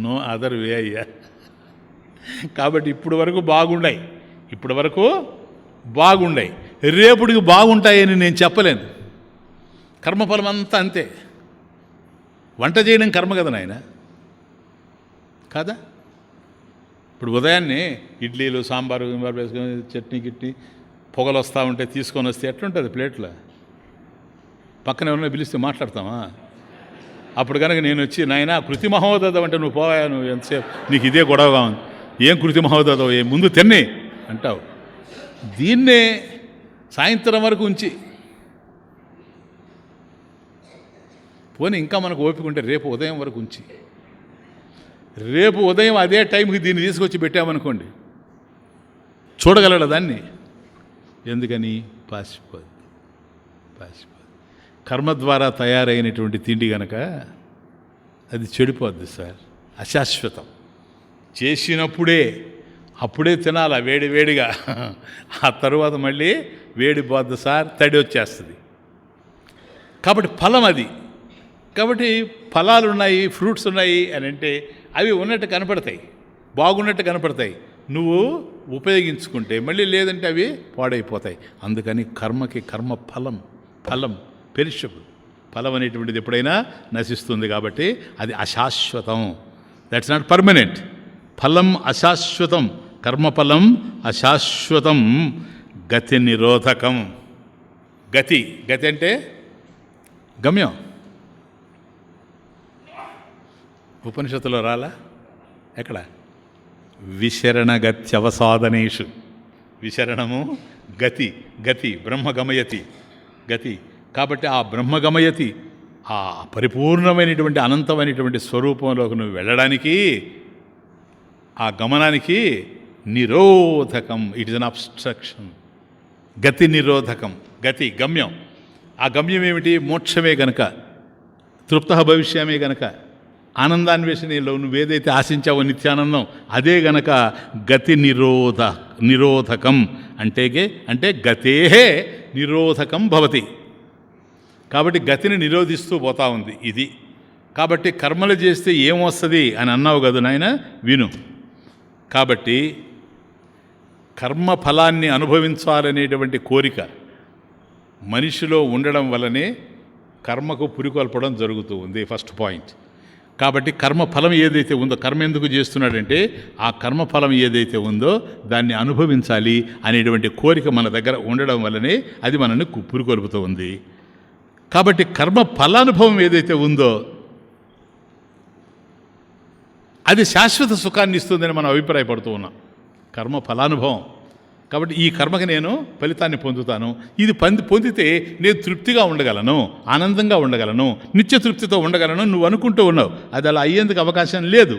నో అదర్ వే అయ్యా. కాబట్టి ఇప్పుడు వరకు బాగుండాయి, రేపుడికి బాగుంటాయని నేను చెప్పలేను. కర్మఫలం అంతా అంతే. వంట చేయడం కర్మ కదా నాయన, కాదా? ఇప్పుడు ఉదయాన్నే ఇడ్లీలు సాంబారు వేసుకొని చట్నీ గిట్నీ పొగలు వస్తూ ఉంటే తీసుకొని వస్తే ఎట్లుంటుంది ప్లేట్లో? పక్కన ఎవరైనా పిలిస్తే మాట్లాడతామా? అప్పుడు కనుక నేను వచ్చి, నాయన కృతి మహోదధం అంటే నువ్వు పోయా, నువ్వు ఎంతసేపు నీకు ఇదే గొడవగా ఉంది, ఏం కృతి మహోదధం, ఏ ముందు తిన్నే అంటావు. దీన్నే సాయంత్రం వరకు ఉంచి పోనీ ఇంకా మనకు ఓపిక ఉంటే రేపు ఉదయం వరకు ఉంచి, రేపు ఉదయం అదే టైంకి దీన్ని తీసుకొచ్చి పెట్టామనుకోండి, చూడగలడా దాన్ని? ఎందుకని? పాసిపోద్ది. కర్మ ద్వారా తయారైనటువంటి తిండి గనక అది చెడిపోద్ది సార్, అశాశ్వతం. అప్పుడే తినాలా వేడిగా, ఆ తరువాత మళ్ళీ వేడిపోద్ది సార్, తడి వచ్చేస్తుంది. కాబట్టి ఫలం అది. కాబట్టి ఫలాలు ఉన్నాయి, ఫ్రూట్స్ ఉన్నాయి అని అంటే అవి ఉన్నట్టు కనపడతాయి, బాగున్నట్టు కనపడతాయి. నువ్వు ఉపయోగించుకుంటే, మళ్ళీ లేదంటే అవి పాడైపోతాయి. అందుకని కర్మకి కర్మ ఫలం పెరిషబుల్. ఫలం అనేటువంటిది ఎప్పుడైనా నశిస్తుంది. కాబట్టి అది అశాశ్వతం. That's not permanent. ఫలం అశాశ్వతం, కర్మఫలం అశాశ్వతం. గతి నిరోధకం. గతి అంటే గమ్యం. ఉపనిషత్తులో రాలా? ఎక్కడ? విశరణగత్యవసాదనేషు. విశరణము గతి, గతి బ్రహ్మగమయతి, గతి. కాబట్టి ఆ బ్రహ్మగమయతి, ఆ పరిపూర్ణమైనటువంటి అనంతమైనటువంటి స్వరూపంలోకి నువ్వు వెళ్ళడానికి, ఆ గమనానికి నిరోధకం, ఇట్ ఇస్ అన్ అబ్స్ట్రక్షన్. గతి నిరోధకం, గతి గమ్యం. ఆ గమ్యం ఏమిటి? మోక్షమే గనక, తృప్త భవిష్యమే గనక, ఆనందాన్వేషణలో నువ్వేదైతే ఆశించావో నిత్యానందం, అదే గనక గతి నిరోధకం అంటే గతే నిరోధకం భవతి. కాబట్టి గతిని నిరోధిస్తూ పోతా ఉంది ఇది. కాబట్టి కర్మలు చేస్తే ఏమొస్తుంది అని అన్నావు కదా నాయన, విను. కాబట్టి కర్మఫలాన్ని అనుభవించాలనేటువంటి కోరిక మనిషిలో ఉండడం వల్లనే కర్మకు పురికొల్పడం జరుగుతూ ఉంది, ఫస్ట్ పాయింట్. కాబట్టి కర్మఫలం ఏదైతే ఉందో, కర్మ ఎందుకు చేస్తున్నాడంటే ఆ కర్మఫలం ఏదైతే ఉందో దాన్ని అనుభవించాలి అనేటువంటి కోరిక మన దగ్గర ఉండడం వల్లనే అది మనల్ని పురికొల్పుతూ ఉంది. కాబట్టి కర్మ ఫలానుభవం ఏదైతే ఉందో అది శాశ్వత సుఖాన్ని ఇస్తుందని మనం అభిప్రాయపడుతూ ఉన్నాం, కర్మ ఫలానుభవం. కాబట్టి ఈ కర్మకి నేను ఫలితాన్ని పొందుతాను, ఇది పొందితే నేను తృప్తిగా ఉండగలను, ఆనందంగా ఉండగలను, నిత్య తృప్తితో ఉండగలను నువ్వు అనుకుంటూ ఉన్నావు. అది అలా అయ్యేందుకు అవకాశం లేదు.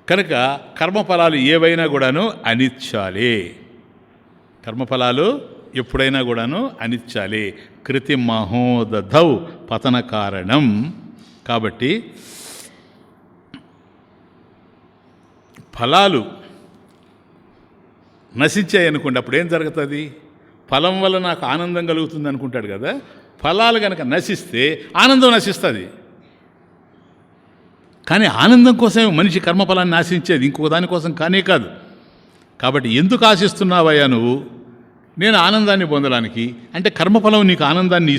కనుక కర్మఫలాలు ఏవైనా కూడాను అనిత్యాలే. కర్మఫలాలు ఎప్పుడైనా కూడాను అనిత్యాలే. కృతి మహోదధౌ పతన కారణం. కాబట్టి ఫలాలు నశించాయి అనుకోండి, అప్పుడు ఏం జరుగుతుంది? ఫలం వల్ల నాకు ఆనందం కలుగుతుంది అనుకుంటాడు కదా. ఫలాలు కనుక నశిస్తే ఆనందం నశిస్తుంది. కానీ ఆనందం కోసమే మనిషి కర్మఫలాన్ని ఆశించేది, ఇంకొక దానికోసం కానే కాదు. కాబట్టి ఎందుకు ఆశిస్తున్నావయ్యా నువ్వు? నేను ఆనందాన్ని పొందడానికి. అంటే కర్మఫలం నీకు ఆనందాన్ని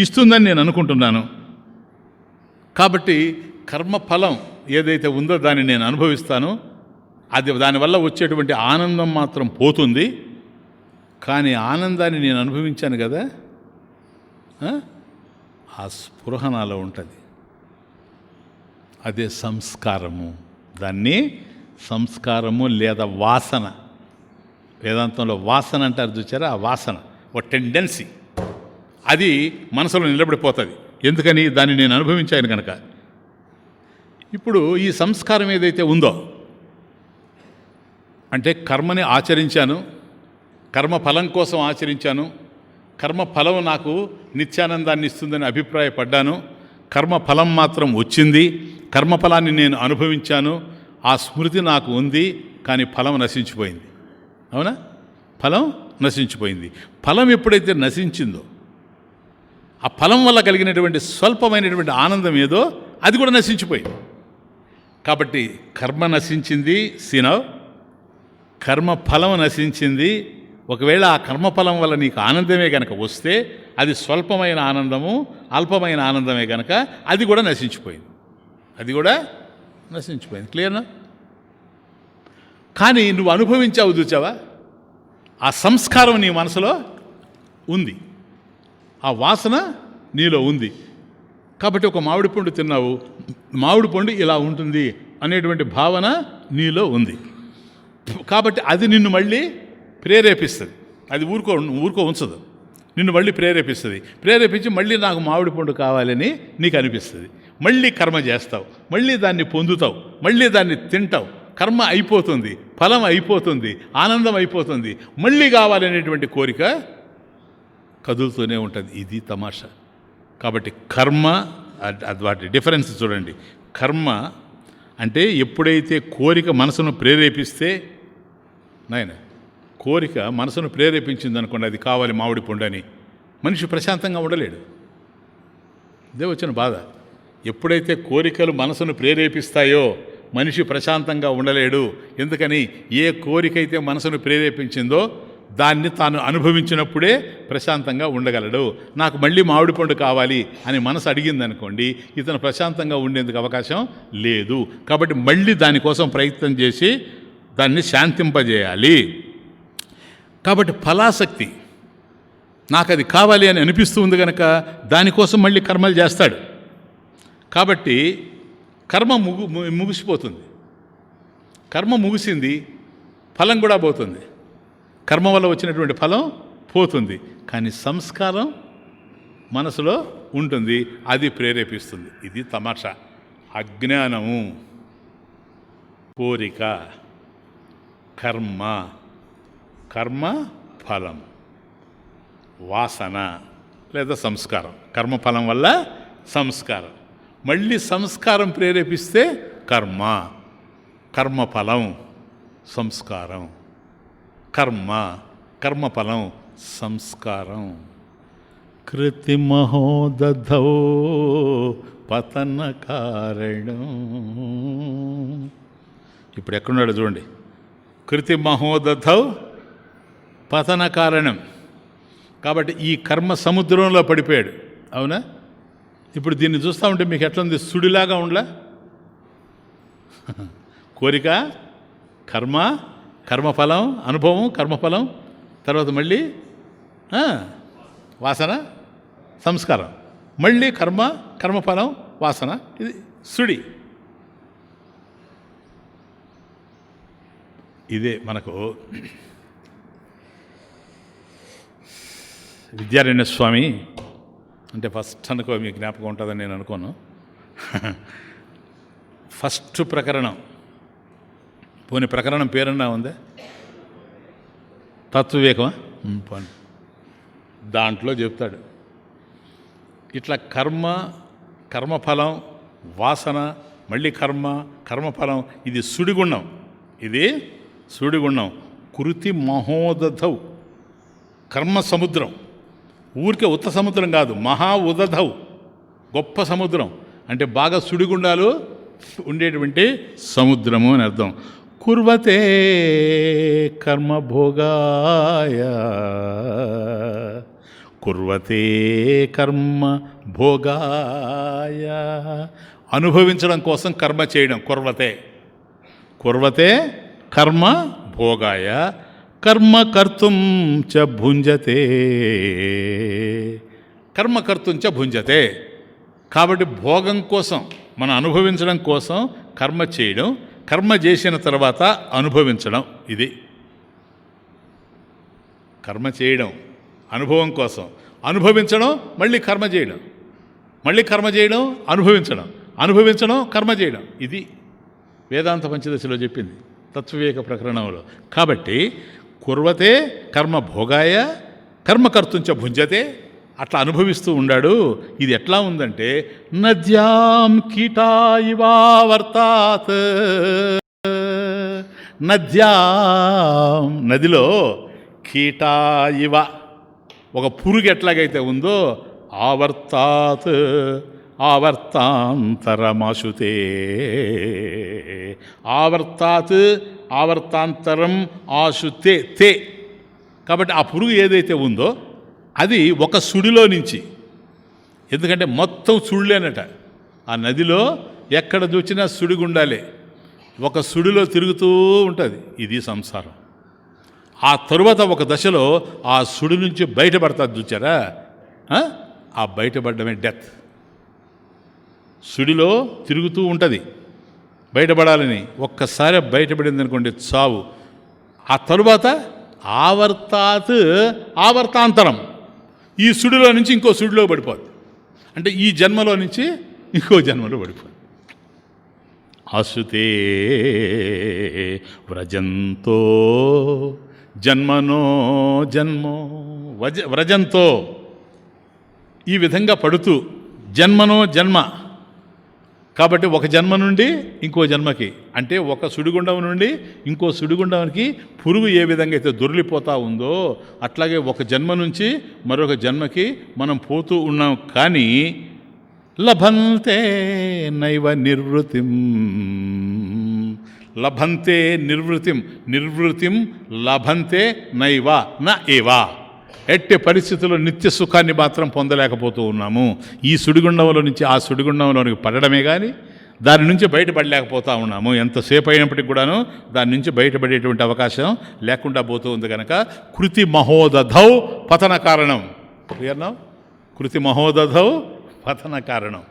ఇస్తుందని నేను అనుకుంటున్నాను. కాబట్టి కర్మఫలం ఏదైతే ఉందో దాన్ని నేను అనుభవిస్తాను, అది దానివల్ల వచ్చేటువంటి ఆనందం మాత్రం పోతుంది. కానీ ఆనందాన్ని నేను అనుభవించాను కదా, ఆ స్పృహ నాలో ఉంటుంది. అదే సంస్కారము. దాన్ని సంస్కారము లేదా వాసన, వేదాంతంలో వాసన అంటారు చూచారా, ఆ వాసన ఒక టెండెన్సీ, అది మనసులో నిలబడిపోతుంది. ఎందుకని? దాన్ని నేను అనుభవించాను కనుక. ఇప్పుడు ఈ సంస్కారం ఏదైతే ఉందో, అంటే కర్మని ఆచరించాను, కర్మఫలం కోసం ఆచరించాను, కర్మఫలం నాకు నిత్యానందాన్ని ఇస్తుందని అభిప్రాయపడ్డాను, కర్మఫలం మాత్రం వచ్చింది, కర్మఫలాన్ని నేను అనుభవించాను, ఆ స్మృతి నాకు ఉంది. కానీ ఫలం నశించిపోయింది. అవునా? ఫలం నశించిపోయింది. ఫలం ఎప్పుడైతే నశించిందో ఆ ఫలం వల్ల కలిగినటువంటి స్వల్పమైనటువంటి ఆనందం ఏదో అది కూడా నశించిపోయింది. కాబట్టి కర్మ నశించింది, సీనవ్. కర్మఫలం నశించింది. ఒకవేళ ఆ కర్మఫలం వల్ల నీకు ఆనందమే కనుక వస్తే అది స్వల్పమైన ఆనందము, అల్పమైన ఆనందమే కనుక అది కూడా నశించిపోయింది. అది కూడా నశించిపోయింది. క్లియర్నా? కానీ నువ్వు అనుభవించావు, చూచావా? ఆ సంస్కారం నీ మనసులో ఉంది, ఆ వాసన నీలో ఉంది. కాబట్టి ఒక మామిడి పండు తిన్నావు, మామిడి పండు ఇలా ఉంటుంది అనేటువంటి భావన నీలో ఉంది. కాబట్టి అది నిన్ను మళ్ళీ ప్రేరేపిస్తుంది. అది ఊరుకో ఉంచదు, నిన్ను మళ్ళీ ప్రేరేపించి మళ్ళీ నాకు మామిడి పండు కావాలని నీకు అనిపిస్తుంది. మళ్ళీ కర్మ చేస్తావు, మళ్ళీ దాన్ని పొందుతావు, మళ్ళీ దాన్ని తింటావు. కర్మ అయిపోతుంది, ఫలం అయిపోతుంది, ఆనందం అయిపోతుంది, మళ్ళీ కావాలనేటువంటి కోరిక కదులుతూనే ఉంటుంది. ఇది తమాషా. కాబట్టి కర్మ, వాటి డిఫరెన్స్ చూడండి. కర్మ అంటే ఎప్పుడైతే కోరిక మనసును ప్రేరేపిస్తే, నాయన కోరిక మనసును ప్రేరేపించింది అనుకోండి, అది కావాలి మామిడి పండు అని, మనిషి ప్రశాంతంగా ఉండలేడు. ఇదే వచ్చిన బాధ. ఎప్పుడైతే కోరికలు మనసును ప్రేరేపిస్తాయో మనిషి ప్రశాంతంగా ఉండలేడు. ఎందుకని? ఏ కోరిక అయితే మనసును ప్రేరేపించిందో దాన్ని తాను అనుభవించినప్పుడే ప్రశాంతంగా ఉండగలడు. నాకు మళ్ళీ మామిడి పండు కావాలి అని మనసు అడిగింది అనుకోండి, ఇతను ప్రశాంతంగా ఉండేందుకు అవకాశం లేదు. కాబట్టి మళ్ళీ దానికోసం ప్రయత్నం చేసి దాన్ని శాంతింపజేయాలి. కాబట్టి ఫలాసక్తి, నాకు అది కావాలి అని అనిపిస్తూ ఉంది కనుక దానికోసం మళ్ళీ కర్మలు చేస్తాడు. కాబట్టి కర్మ ముగిసిపోతుంది. కర్మ ముగిసింది, ఫలం కూడా పోతుంది. కర్మ వల్ల వచ్చినటువంటి ఫలం పోతుంది, కానీ సంస్కారం మనసులో ఉంటుంది, అది ప్రేరేపిస్తుంది. ఇది తమాషా. అజ్ఞానము, కోరిక, కర్మ, కర్మ ఫలం, వాసన లేదా సంస్కారం. కర్మఫలం వల్ల సంస్కారం, మళ్ళీ సంస్కారం ప్రేరేపిస్తే కర్మ, కర్మఫలం, సంస్కారం, కర్మ, కర్మఫలం, సంస్కారం. కృతిమహోదధౌ పతన కారణం. ఇప్పుడు ఎక్కడున్నాడు చూడండి. కృతిమహోదధౌ పతన కారణం. కాబట్టి ఈ కర్మ సముద్రంలో పడిపోయాడు. అవునా? ఇప్పుడు దీన్ని చూస్తూ ఉంటే మీకు ఎట్లా ఉంది? సుడిలాగా ఉండలా? కోరిక, కర్మ, కర్మఫలం, అనుభవం, కర్మఫలం, తర్వాత మళ్ళీ వాసన, సంస్కారం, మళ్ళీ కర్మ, కర్మఫలం, వాసన. ఇది సుడి. ఇదే మనకు విద్యారణ్య స్వామి అంటే ఫస్ట్ అనుకో, మీ జ్ఞాపకం ఉంటుందని నేను అనుకోను. ఫస్ట్ ప్రకరణం, పోనీ ప్రకరణం పేరన్నా ఉందే, తత్వవివేకమా? పోనీ దాంట్లో చెప్తాడు ఇట్లా కర్మ, కర్మఫలం, వాసన, మళ్ళీ కర్మ, కర్మఫలం. ఇది సుడిగుండం, ఇది సుడిగుండం. కృతి మహోదధౌ, కర్మ సముద్రం. ఊరికే ఉత్త సముద్రం కాదు, మహా ఉదధౌ, గొప్ప సముద్రం. అంటే బాగా సుడిగుండాలు ఉండేటువంటి సముద్రము అని అర్థం. కుర్వతే కర్మభోగాయ, కుర్వతే కర్మ భోగాయ. అనుభవించడం కోసం కర్మ చేయడం. కుర్వతే, కుర్వతే కర్మ భోగాయ. కర్మ కర్తుం చ భుంజతే, కర్మ కర్తుం చ భుంజతే. కాబట్టి భోగం కోసం, మనం అనుభవించడం కోసం కర్మ చేయడం, కర్మ చేసిన తర్వాత అనుభవించడం. ఇది కర్మ చేయడం అనుభవం కోసం, అనుభవించడం, మళ్ళీ కర్మ చేయడం, మళ్ళీ కర్మ చేయడం, అనుభవించడం, అనుభవించడం, కర్మ చేయడం. ఇది వేదాంత పంచదశలో చెప్పింది తత్వవివేక ప్రకరణంలో. కాబట్టి కుర్వతే కర్మ భోగాయ, కర్మకర్తుంచ భుంజతే. అట్లా అనుభవిస్తూ ఉన్నాడు. ఇది ఎట్లా ఉందంటే నద్యాం కీటా ఇవావర్తాత్. నద్యాం, నదిలో, కీటా ఇవ, ఒక పురుగు ఎట్లాగైతే ఉందో, ఆవర్తాత్ ఆవర్తాంతరమాశుతే. ఆవర్తాత్ ఆవర్తాంతరం ఆశుతే తే. కాబట్టి ఆ పురుగు ఏదైతే ఉందో అది ఒక సుడిలో నుంచి, ఎందుకంటే మొత్తం సుడిలేనట ఆ నదిలో, ఎక్కడ చూసినా సుడిగుండాలే, ఒక సుడిలో తిరుగుతూ ఉంటుంది. ఇది సంసారం. ఆ తరువాత ఒక దశలో ఆ సుడి నుంచి బయటపడతాది. చూచారా? ఆ బయటపడడమే డెత్. సుడిలో తిరుగుతూ ఉంటుంది బయటపడాలని. ఒక్కసారి బయటపడింది అనుకోండి, చావు. ఆ తరువాత ఆవర్తాత్ ఆవర్తాంతరం, ఈ సుడిలో నుంచి ఇంకో సుడిలో పడిపోద్ది. అంటే ఈ జన్మలో నుంచి ఇంకో జన్మలో పడిపోద్ది. ఆశుతే వ్రజంతో జన్మనో జన్మో, వ్రజంతో, ఈ విధంగా పడుతూ, జన్మనో జన్మ. కాబట్టి ఒక జన్మ నుండి ఇంకో జన్మకి, అంటే ఒక సుడిగుండం నుండి ఇంకో సుడిగుండానికి పురుగు ఏ విధంగా అయితే దొర్లిపోతూ ఉందో, అట్లాగే ఒక జన్మ నుంచి మరొక జన్మకి మనం పోతూ ఉన్నాం. కానీ లభంతే నైవ నిర్వృతిం, లభంతే నిర్వృతిం, నిర్వృతిం లభంతే నైవ న ఏవా. ఎట్టి పరిస్థితుల్లో నిత్య సుఖాన్ని మాత్రం పొందలేకపోతూ ఉన్నాము. ఈ సుడిగుండంలో నుంచి ఆ సుడిగుండంలోనికి పడడమే కానీ దాని నుంచి బయటపడలేకపోతూ ఉన్నాము. ఎంతసేపు అయినప్పటికి కూడాను దాని నుంచి బయటపడేటువంటి అవకాశం లేకుండా పోతూ ఉంది. కనుక కృతి మహోదధౌ పతన కారణం. క్లియర్నా? కృతి మహోదధౌ పతన కారణం.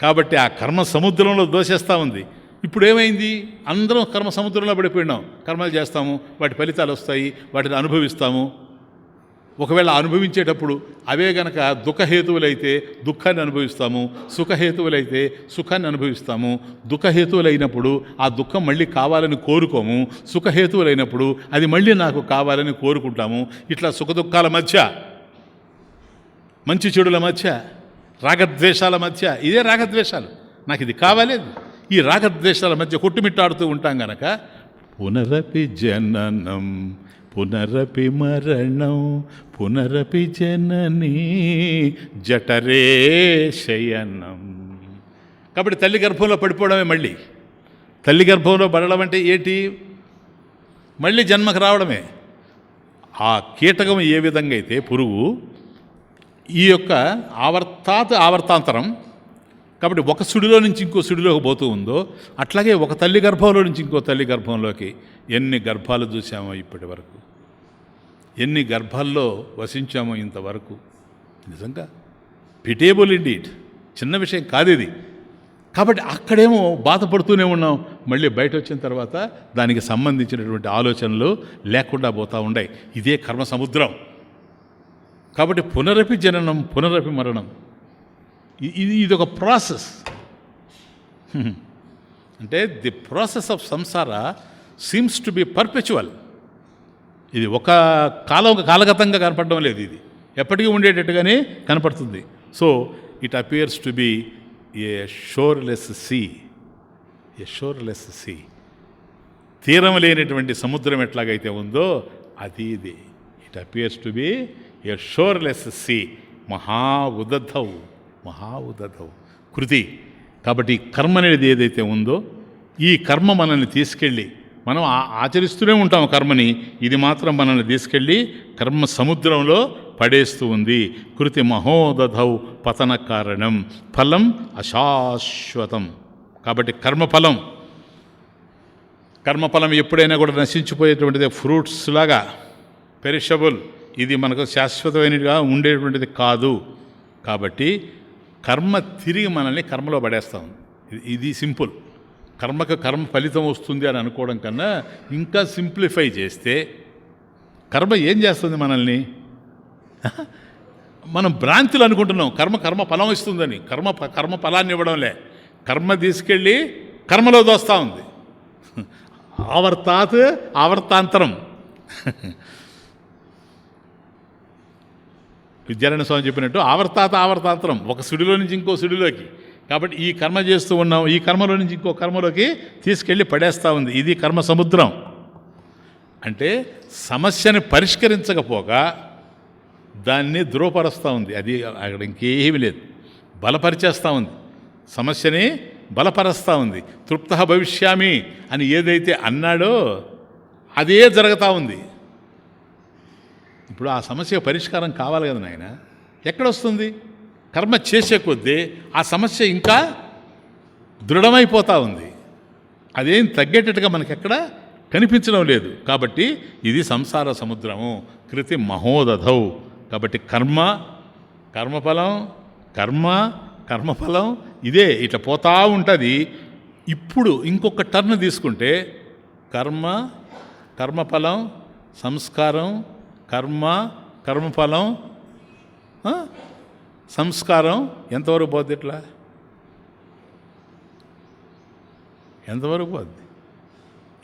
కాబట్టి ఆ కర్మ సముద్రంలో దోషేస్తూ ఉంది. ఇప్పుడు ఏమైంది? అందరం కర్మ సముద్రంలో పడిపోయినాం. కర్మలు చేస్తాము, వాటి ఫలితాలు వస్తాయి, వాటిని అనుభవిస్తాము. ఒకవేళ అనుభవించేటప్పుడు అవే గనక దుఃఖహేతువులైతే దుఃఖాన్ని అనుభవిస్తాము, సుఖహేతువులైతే సుఖాన్ని అనుభవిస్తాము. దుఃఖహేతువులైనప్పుడు ఆ దుఃఖం మళ్ళీ కావాలని కోరుకోము, సుఖహేతువులైనప్పుడు అది మళ్ళీ నాకు కావాలని కోరుకుంటాము. ఇట్లా సుఖదుఖాల మధ్య, మంచి చెడుల మధ్య, రాగద్వేషాల మధ్య, ఇదే రాగద్వేషాలు. నాకు ఇది కావాలి, ఈ రాగద్వేషాల మధ్య కొట్టుమిట్టాడుతూ ఉంటాం గనక పునరపి జననం పునరపి మరణం పునరపి జననీ జఠరే శయనం. కాబట్టి తల్లి గర్భంలో పడిపోవడమే. మళ్ళీ తల్లి గర్భంలో పడడం అంటే ఏంటి? మళ్ళీ జన్మకు రావడమే. ఆ కీటకం ఏ విధంగా అయితే పురుగు ఈ యొక్క ఆవర్తాంతరం, కాబట్టి ఒక సుడిలో నుంచి ఇంకో సుడిలోకి పోతూ ఉందో, అట్లాగే ఒక తల్లి గర్భంలో నుంచి ఇంకో తల్లి గర్భంలోకి ఎన్ని గర్భాలు చూసామో ఇప్పటి వరకు, ఎన్ని గర్భాల్లో వసించామో ఇంతవరకు. నిజంగా పిటేబుల్ ఇండీడ్, చిన్న విషయం కాదు ఇది. కాబట్టి అక్కడేమో బాధపడుతూనే ఉన్నాం, మళ్ళీ బయట వచ్చిన తర్వాత దానికి సంబంధించినటువంటి ఆలోచనలు లేకుండా పోతూ ఉన్నాయి. ఇదే కర్మ సముద్రం. కాబట్టి పునరపి జననం పునరపి మరణం, ఇది ఒక ప్రాసెస్. అంటే the process of samsara seems to be perpetual. ఇది ఒక కాలగతంగా కనపడడం లేదు, ఇది ఎప్పటికీ ఉండేటట్టుగానే కనపడుతుంది. So it appears to be a shoreless sea. A shoreless sea, తీరం లేనటువంటి సముద్రం ఎట్లాగైతే ఉందో అది ఇది. It appears to be a shoreless sea. మహా ఉదధౌ కృతి. కాబట్టి కర్మ అనేది ఏదైతే ఉందో, ఈ కర్మ మనల్ని తీసుకెళ్ళి, మనం ఆచరిస్తూనే ఉంటాం కర్మని, ఇది మాత్రం మనల్ని తీసుకెళ్ళి కర్మ సముద్రంలో పడేస్తూ ఉంది. కృతి మహోదధౌ పతన కారణం ఫలం అశాశ్వతం. కాబట్టి కర్మఫలం ఎప్పుడైనా కూడా నశించిపోయేటువంటిది, ఫ్రూట్స్ లాగా పెరిషబుల్. ఇది మనకు శాశ్వతమైనగా ఉండేటువంటిది కాదు. కాబట్టి కర్మ తిరిగి మనల్ని కర్మలో పడేస్తాం. ఇది సింపుల్. కర్మ ఫలితం వస్తుంది అని అనుకోవడం కన్నా ఇంకా సింప్లిఫై చేస్తే, కర్మ ఏం చేస్తుంది మనల్ని? మనం భ్రాంతులు అనుకుంటున్నాం కర్మ ఫలం ఇస్తుందని. కర్మ ఫలాన్ని ఇవ్వడంలే, కర్మ తీసుకెళ్ళి కర్మలో దోస్తూ ఉంది. ఆవర్తాంతరం. విద్యారాయణ స్వామి చెప్పినట్టు ఆవర్తాంతరం, ఒక సుడిలో నుంచి ఇంకో సుడిలోకి. కాబట్టి ఈ కర్మ చేస్తూ ఉన్నాం, ఈ కర్మలో నుంచి ఇంకో కర్మలోకి తీసుకెళ్ళి పడేస్తూ ఉంది. ఇది కర్మ సముద్రం. అంటే సమస్యని పరిష్కరించకపోగా దాన్ని ధృవపరుస్తూ ఉంది. అది అక్కడ ఇంకేమీ లేదు, బలపరిచేస్తూ ఉంది. సమస్యని బలపరుస్తూ ఉంది. తృప్త భవిష్యామి అని ఏదైతే అన్నాడో అదే జరుగుతూ ఉంది. ఇప్పుడు ఆ సమస్య పరిష్కారం కావాలి కదా నాయన. ఎక్కడొస్తుంది? కర్మ చేసే కొద్దీ ఆ సమస్య ఇంకా దృఢమైపోతూ ఉంది. అదేం తగ్గేటట్టుగా మనకెక్కడ కనిపించడం లేదు. కాబట్టి ఇది సంసార సముద్రము. కృతి మహోదధౌ. కాబట్టి కర్మఫలం ఇదే ఇట్లా పోతూ ఉంటుంది. ఇప్పుడు ఇంకొక టర్న్ తీసుకుంటే కర్మఫలం, సంస్కారం, కర్మఫలం, సంస్కారం ఎంతవరకు పోద్ది? ఇట్లా ఎంతవరకు పోద్ది?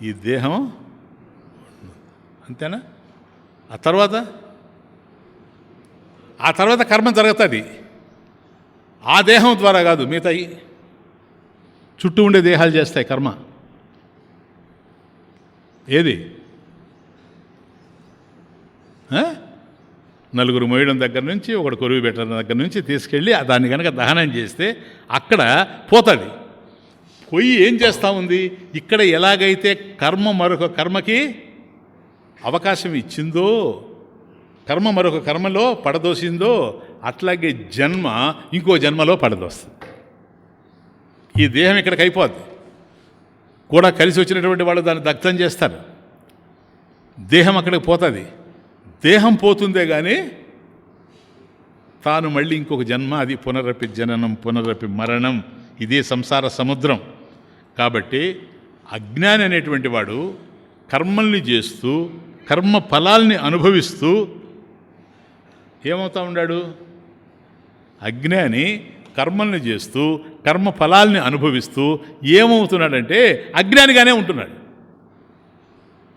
ఈ దేహం అంతేనా? ఆ తర్వాత కర్మ జరుగుతుంది. ఆ దేహం ద్వారా కాదు, మిగతాయి చుట్టూ ఉండే దేహాలు చేస్తాయి కర్మ. ఏది? నలుగురు మోయడం దగ్గర నుంచి, ఒకడు కొరువు పెట్టడం దగ్గర నుంచి తీసుకెళ్ళి దాన్ని కనుక దహనం చేస్తే అక్కడ పోతుంది. పొయ్యి ఏం చేస్తూ ఉంది? ఇక్కడ ఎలాగైతే కర్మ మరొక కర్మకి అవకాశం ఇచ్చిందో, కర్మ మరొక కర్మలో పడదోసిందో, అట్లాగే జన్మ ఇంకో జన్మలో పడదోస్తుంది. ఈ దేహం ఇక్కడికి అయిపోద్ది. కూడా కలిసి వచ్చినటువంటి వాళ్ళు దాన్ని దగ్ధం చేస్తారు. దేహం అక్కడికి పోతుంది. దేహం పోతుందే కానీ తాను మళ్ళీ ఇంకొక జన్మ, అది పునరపి జననం పునరపి మరణం. ఇదే సంసార సముద్రం. కాబట్టి అజ్ఞాని అనేటువంటి వాడు కర్మల్ని చేస్తూ కర్మ ఫలాల్ని అనుభవిస్తూ ఏమవుతా ఉన్నాడు? అజ్ఞాని కర్మల్ని చేస్తూ కర్మ ఫలాల్ని అనుభవిస్తూ ఏమవుతున్నాడంటే అజ్ఞానిగానే ఉంటున్నాడు.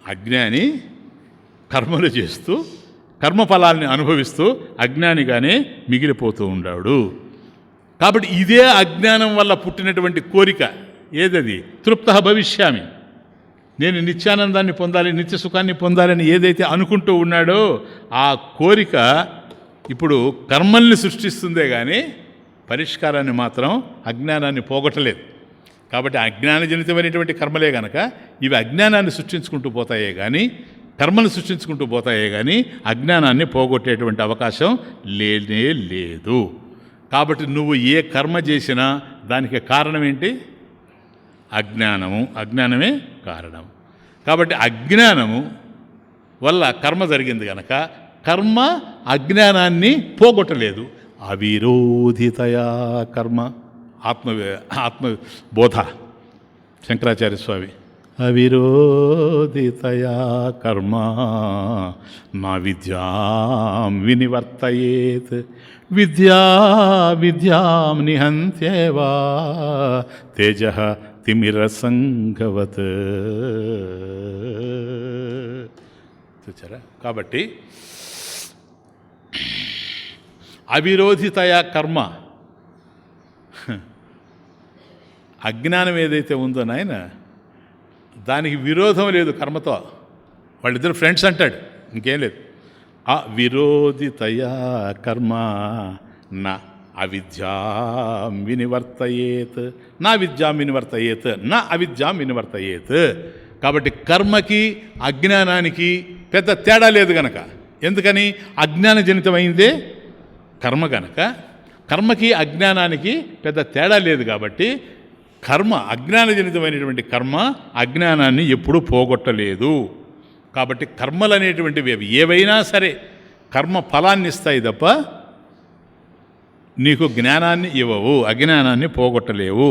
అజ్ఞాని కర్మలు చేస్తూ కర్మఫలాల్ని అనుభవిస్తూ అజ్ఞానిగానే మిగిలిపోతూ ఉన్నాడు. కాబట్టి ఇదే అజ్ఞానం వల్ల పుట్టినటువంటి కోరిక ఏదది? తృప్త భవిష్యామి, నేను నిత్యానందాన్ని పొందాలి, నిత్య సుఖాన్ని పొందాలని ఏదైతే అనుకుంటూ ఉన్నాడో ఆ కోరిక ఇప్పుడు కర్మల్ని సృష్టిస్తుందే కానీ పరిష్కారాన్ని మాత్రం, అజ్ఞానాన్ని పోగొట్టలేదు. కాబట్టి అజ్ఞానజనితమైనటువంటి కర్మలే కనుక ఇవి అజ్ఞానాన్ని సృష్టించుకుంటూ పోతాయే కానీ, కర్మలు సృష్టించుకుంటూ పోతాయే కానీ అజ్ఞానాన్ని పోగొట్టేటువంటి అవకాశం లేనే లేదు. కాబట్టి నువ్వు ఏ కర్మ చేసినా దానికి కారణం ఏంటి? అజ్ఞానము. అజ్ఞానమే కారణం. కాబట్టి అజ్ఞానము వల్ల కర్మ జరిగింది కనుక కర్మ అజ్ఞానాన్ని పోగొట్టలేదు. అవిరోధితయా కర్మ. ఆత్మబోధ శంకరాచార్య స్వామి. అవిరోధితయా కర్మ నా విద్యాం వినివర్తయేత్, విద్యాం నిహంత్యేవా తేజః తిమిరసంగవత్. చూచారా? కాబట్టి అవిరోధితయా కర్మ, అజ్ఞానం ఏదైతే ఉందో నాయన దానికి విరోధం లేదు కర్మతో. వాళ్ళిద్దరు ఫ్రెండ్స్ అంటాడు, ఇంకేం లేదు. అవిరోధితయా కర్మ నా అవిద్యాం వినివర్తయేత్, నా విద్యాం వినివర్తయేత్, నా అవిద్యాం వినివర్తయేత్. కాబట్టి కర్మకి అజ్ఞానానికి పెద్ద తేడా లేదు గనక. ఎందుకని? అజ్ఞానజనితమైందే కర్మ గనక కర్మకి అజ్ఞానానికి పెద్ద తేడా లేదు. కాబట్టి కర్మ, అజ్ఞానజనితమైనటువంటి కర్మ అజ్ఞానాన్ని ఎప్పుడూ పోగొట్టలేదు. కాబట్టి కర్మలు అనేటువంటివి ఏవైనా సరే కర్మ ఫలాన్ని ఇస్తాయి తప్ప నీకు జ్ఞానాన్ని ఇవ్వవు, అజ్ఞానాన్ని పోగొట్టలేవు.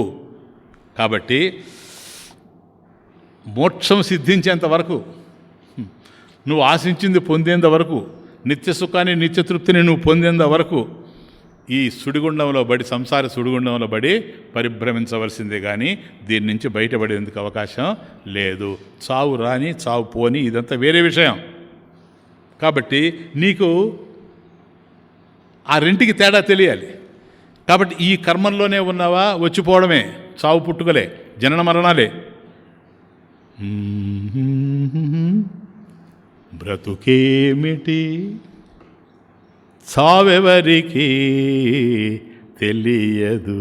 కాబట్టి మోక్షం సిద్ధించేంత వరకు, నువ్వు ఆశించింది పొందేంత వరకు, నిత్య సుఖాన్ని నిత్యతృప్తిని నువ్వు పొందేంత వరకు ఈ సుడిగుండంలో పడి, సంసార సుడిగుండంలో పడి పరిభ్రమించవలసిందే కానీ దీని నుంచి బయటపడేందుకు అవకాశం లేదు. చావు రాని చావు పోని ఇదంతా వేరే విషయం. కాబట్టి నీకు ఆ రెంటికి తేడా తెలియాలి. కాబట్టి ఈ కర్మంలోనే ఉన్నావా, వచ్చిపోవడమే, చావు పుట్టుకలే, జనన మరణాలే. బ్రతుకేమిటి చావెవరికి తెలియదు,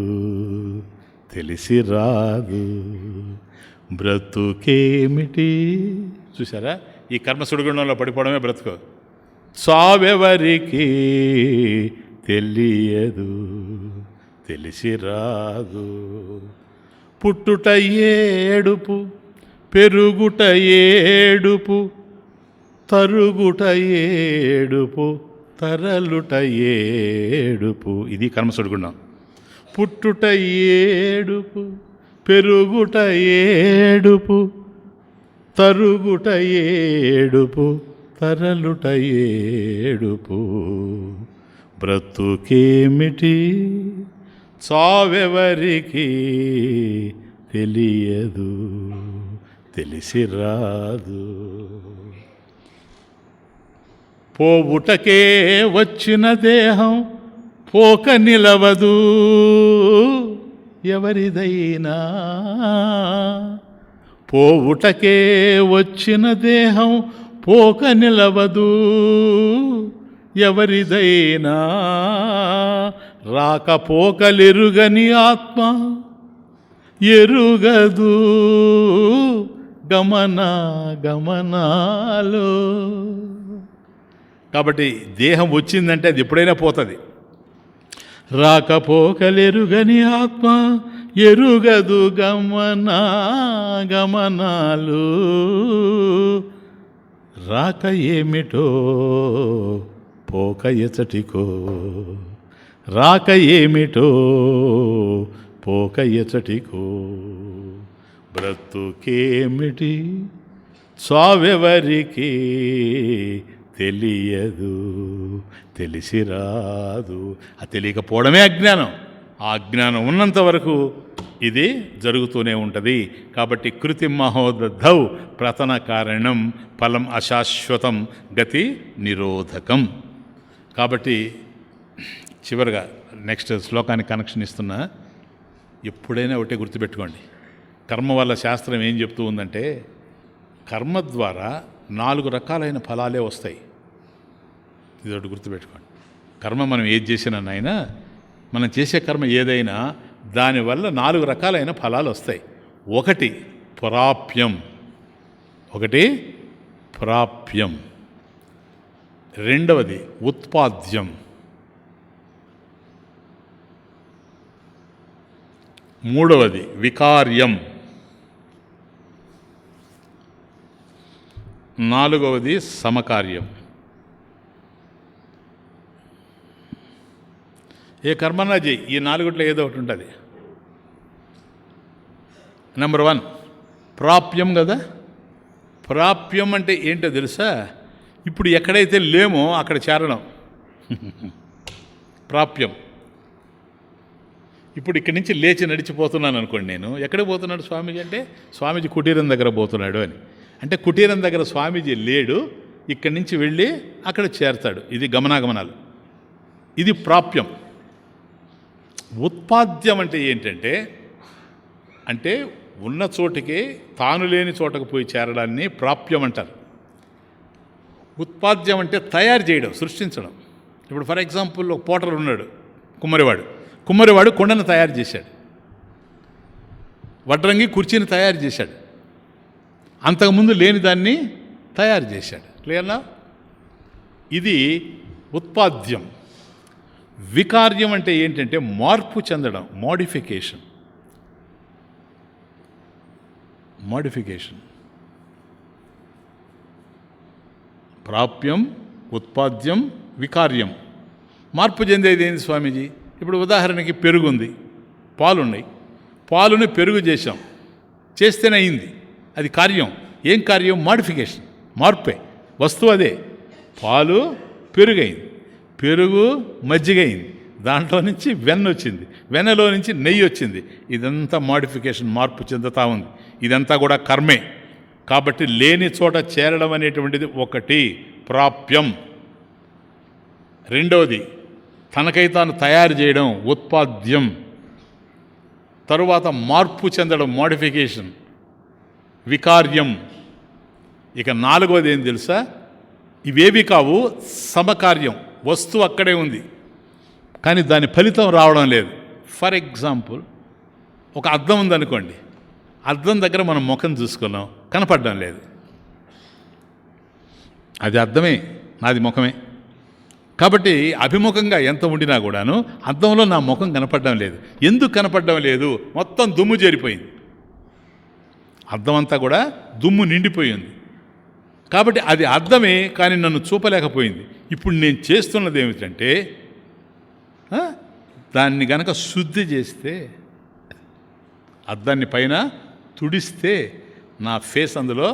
తెలిసి రాదు. బ్రతుకేమిటి. చూసారా? ఈ కర్మ సుడిగుండంలో పడిపోవడమే బ్రతుకు. చావెవరికి తెలియదు, తెలిసి రాదు. పుట్టుట ఏడుపు, పెరుగుట ఏడుపు, తరుగుట ఏడుపు, తరలుట ఏడుపు. ఇది కర్మ సుడిగుండం. పుట్టుట ఏడుపు, పెరుగుట ఏడుపు, తరుగుట ఏడుపు, తరలుట ఏడుపు. బ్రతుకేమిటి చావెవరికి తెలియదు, తెలిసి రాదు. పోవుటకే వచ్చిన దేహం పోక నిలవదు ఎవరిదైనా. పోవుటకే వచ్చిన దేహం పోక నిలవదు ఎవరిదైనా. రాకపోకలెరుగని ఆత్మ ఎరుగదు గమనాలు. కాబట్టి దేహం వచ్చిందంటే అది ఎప్పుడైనా పోతుంది. రాకపోకలెరుగని ఆత్మ ఎరుగదు గమనాలు. రాక ఏమిటో పోక ఎచటికో, రాక ఏమిటో పోక ఎచటికో. బ్రతుకేమిటి చావెవరికి తెలియదు, తెలిసిరాదు. ఆ తెలియకపోవడమే అజ్ఞానం. ఆ అజ్ఞానం ఉన్నంత వరకు ఇది జరుగుతూనే ఉంటుంది. కాబట్టి కృతి మహోదధౌ ప్రతన కారణం ఫలం అశాశ్వతం గతి నిరోధకం. కాబట్టి చివరిగా నెక్స్ట్ శ్లోకానికి కనెక్షన్ ఇస్తున్నా. ఎప్పుడైనా ఒకటే గుర్తుపెట్టుకోండి, కర్మ వల్ల శాస్త్రం ఏం చెప్తూ ఉందంటే కర్మ ద్వారా 4 రకాలైన ఫలాలే వస్తాయి. ఇది ఒకటి గుర్తుపెట్టుకోండి. కర్మ మనం ఏది చేసినా నాయనా, మనం చేసే కర్మ ఏదైనా దానివల్ల 4 రకాలైన ఫలాలు వస్తాయి. ఒకటి ప్రాప్యం, రెండవది ఉత్పాద్యం, మూడవది వికార్యం, నాలుగవది సమకార్యం. ఏ కర్మన్నా చేయి, ఈ 4 ఏదో ఒకటి ఉంటుంది. నెంబర్ 1 ప్రాప్యం కదా. ప్రాప్యం అంటే ఏంటో తెలుసా? ఇప్పుడు ఎక్కడైతే లేమో అక్కడ చేరడం ప్రాప్యం. ఇప్పుడు ఇక్కడి నుంచి లేచి నడిచిపోతున్నాను అనుకోండి, నేను ఎక్కడికి పోతున్నాడు స్వామీజీ అంటే, స్వామీజీ కుటీరం దగ్గర పోతున్నాడు అని. అంటే కుటీరం దగ్గర స్వామీజీ లేడు, ఇక్కడి నుంచి వెళ్ళి అక్కడ చేరతాడు. ఇది గమనాగమనాలు. ఇది ప్రాప్యం. ఉత్పాద్యం అంటే ఏంటంటే, అంటే ఉన్న చోటికి తాను లేని చోటకు పోయి చేరడాన్ని ప్రాప్యం అంటారు. ఉత్పాద్యం అంటే తయారు చేయడం, సృష్టించడం. ఇప్పుడు ఫర్ ఎగ్జాంపుల్ ఒక పోటర్ ఉన్నాడు, కుమ్మరివాడు కొండను తయారు చేశాడు, వడ్రంగి కుర్చీని తయారు చేశాడు, అంతకుముందు లేని దాన్ని తయారు చేశాడు. క్లియర్నా? ఇది ఉత్పాద్యం. వికార్యం అంటే ఏంటంటే మార్పు చెందడం, మోడిఫికేషన్. ప్రాప్యం, ఉత్పాద్యం, వికార్యం. మార్పు చెందేది ఏంది స్వామీజీ? ఇప్పుడు ఉదాహరణకి పెరుగుంది, పాలున్నాయి, పాలుని పెరుగు చేసాం, చేస్తేనే అయింది. అది కార్యం. ఏం కార్యం? మోడిఫికేషన్, మార్పే. వస్తువు అదే. పాలు పెరుగైంది, పెరుగు మజ్జిగైంది, దాంట్లో నుంచి వెన్న వచ్చింది, వెన్నలో నుంచి నెయ్యి వచ్చింది. ఇదంతా మోడిఫికేషన్, మార్పు చెందుతూ ఉంది. ఇదంతా కూడా కర్మే. కాబట్టి లేని చోట చేరడం అనేటువంటిది ఒకటి ప్రాప్యం. రెండవది తనకై తాను తయారు చేయడం, ఉత్పాద్యం. తరువాత మార్పు చెందడం, మోడిఫికేషన్, వికార్యం. ఇక నాలుగవది ఏం తెలుసా? ఇవేవి కావు, సమకార్యం. వస్తువు అక్కడే ఉంది కానీ దాని ఫలితం రావడం లేదు. ఫర్ ఎగ్జాంపుల్, ఒక అద్దం ఉందనుకోండి, అద్దం దగ్గర మనం ముఖం చూసుకున్నాం, కనపడడం లేదు. అది అద్దమే, నాది ముఖమే. కాబట్టి అభిముఖంగా ఎంత ఉండినా కూడాను అద్దంలో నా ముఖం కనపడడం లేదు. ఎందుకు కనపడడం లేదు? మొత్తం దుమ్ము చేరిపోయింది, అద్దం అంతా కూడా దుమ్ము నిండిపోయింది. కాబట్టి అది అద్దమే, కానీ నన్ను చూపలేకపోయింది. ఇప్పుడు నేను చేస్తున్నది ఏమిటంటే, దాన్ని గనక శుద్ధి చేస్తే, అద్దాన్ని పైన తుడిస్తే నా ఫేస్ అందులో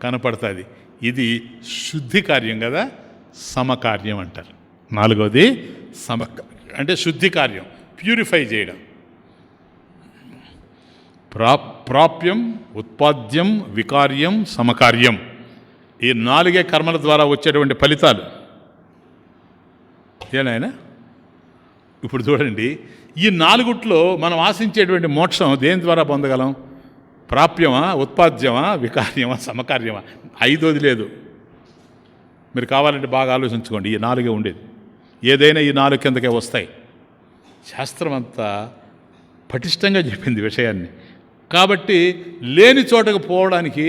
కనపడుతుంది. ఇది శుద్ధి కార్యం కదా, సమకార్యం అంటారు. నాలుగవది సమకార్యం అంటే శుద్ధి కార్యం, ప్యూరిఫై చేయడం. ప్రాప్యం, ఉత్పాద్యం, వికార్యం, సమకార్యం. ఈ 4 కర్మల ద్వారా వచ్చేటువంటి ఫలితాలు ఏనాయనా? ఇప్పుడు చూడండి, ఈ 4 మనం ఆశించేటువంటి మోక్షం దేని ద్వారా పొందగలం? ప్రాప్యమా, ఉత్పాద్యమా, వికార్యమా, సమకార్యమా? 5వది లేదు. మీరు కావాలంటే బాగా ఆలోచించుకోండి. ఈ 4 ఉండేది. ఏదైనా ఈ 4 కిందకే వస్తాయి. శాస్త్రం అంతా పటిష్టంగా చెప్పింది విషయాన్ని. కాబట్టి లేని చోటకు పోవడానికి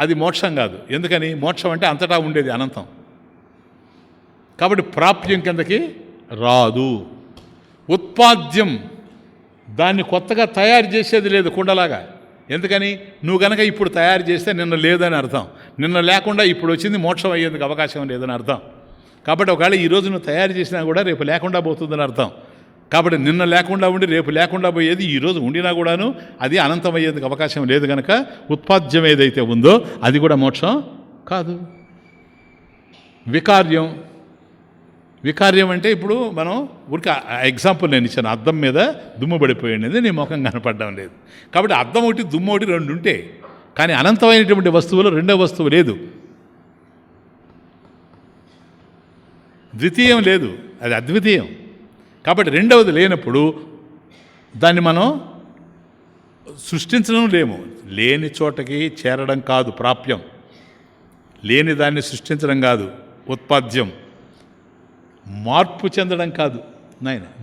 అది మోక్షం కాదు. ఎందుకని? మోక్షం అంటే అంతటా ఉండేది, అనంతం. కాబట్టి ప్రాప్యం కిందకి రాదు. ఉత్పాద్యం, దాన్ని కొత్తగా తయారు చేసేది లేదు కుండలాగా. ఎందుకని? నువ్వు గనక ఇప్పుడు తయారు చేస్తే నిన్న లేదని అర్థం. నిన్న లేకుండా ఇప్పుడు వచ్చింది, మోక్షం అయ్యేందుకు అవకాశం లేదని అర్థం. కాబట్టి ఒకవేళ ఈరోజు నువ్వు తయారు చేసినా కూడా రేపు లేకుండా పోతుందని అర్థం. కాబట్టి నిన్న లేకుండా ఉండి రేపు లేకుండా పోయేది ఈరోజు ఉండినా కూడాను అది అనంతమయ్యేందుకు అవకాశం లేదు కనుక ఉత్పాద్యం ఏదైతే ఉందో అది కూడా మోక్షం కాదు. వికార్యం అంటే ఇప్పుడు మనం ఊరికి ఎగ్జాంపుల్ నేను ఇచ్చాను, అద్దం మీద దుమ్ము పడిపోయింది, నీ ముఖం కనపడడం లేదు. కాబట్టి అద్దం ఒకటి దుమ్ము ఒకటి రెండు ఉంటే, కానీ అనంతమైనటువంటి వస్తువులో రెండో వస్తువు లేదు, ద్వితీయం లేదు, అది అద్వితీయం. కాబట్టి రెండవది లేనప్పుడు దాన్ని మనం సృష్టించడం లేము. లేని చోటకి చేరడం కాదు ప్రాప్యం, లేని దాన్ని సృష్టించడం కాదు ఉత్పాద్యం, మార్పు చెందడం కాదు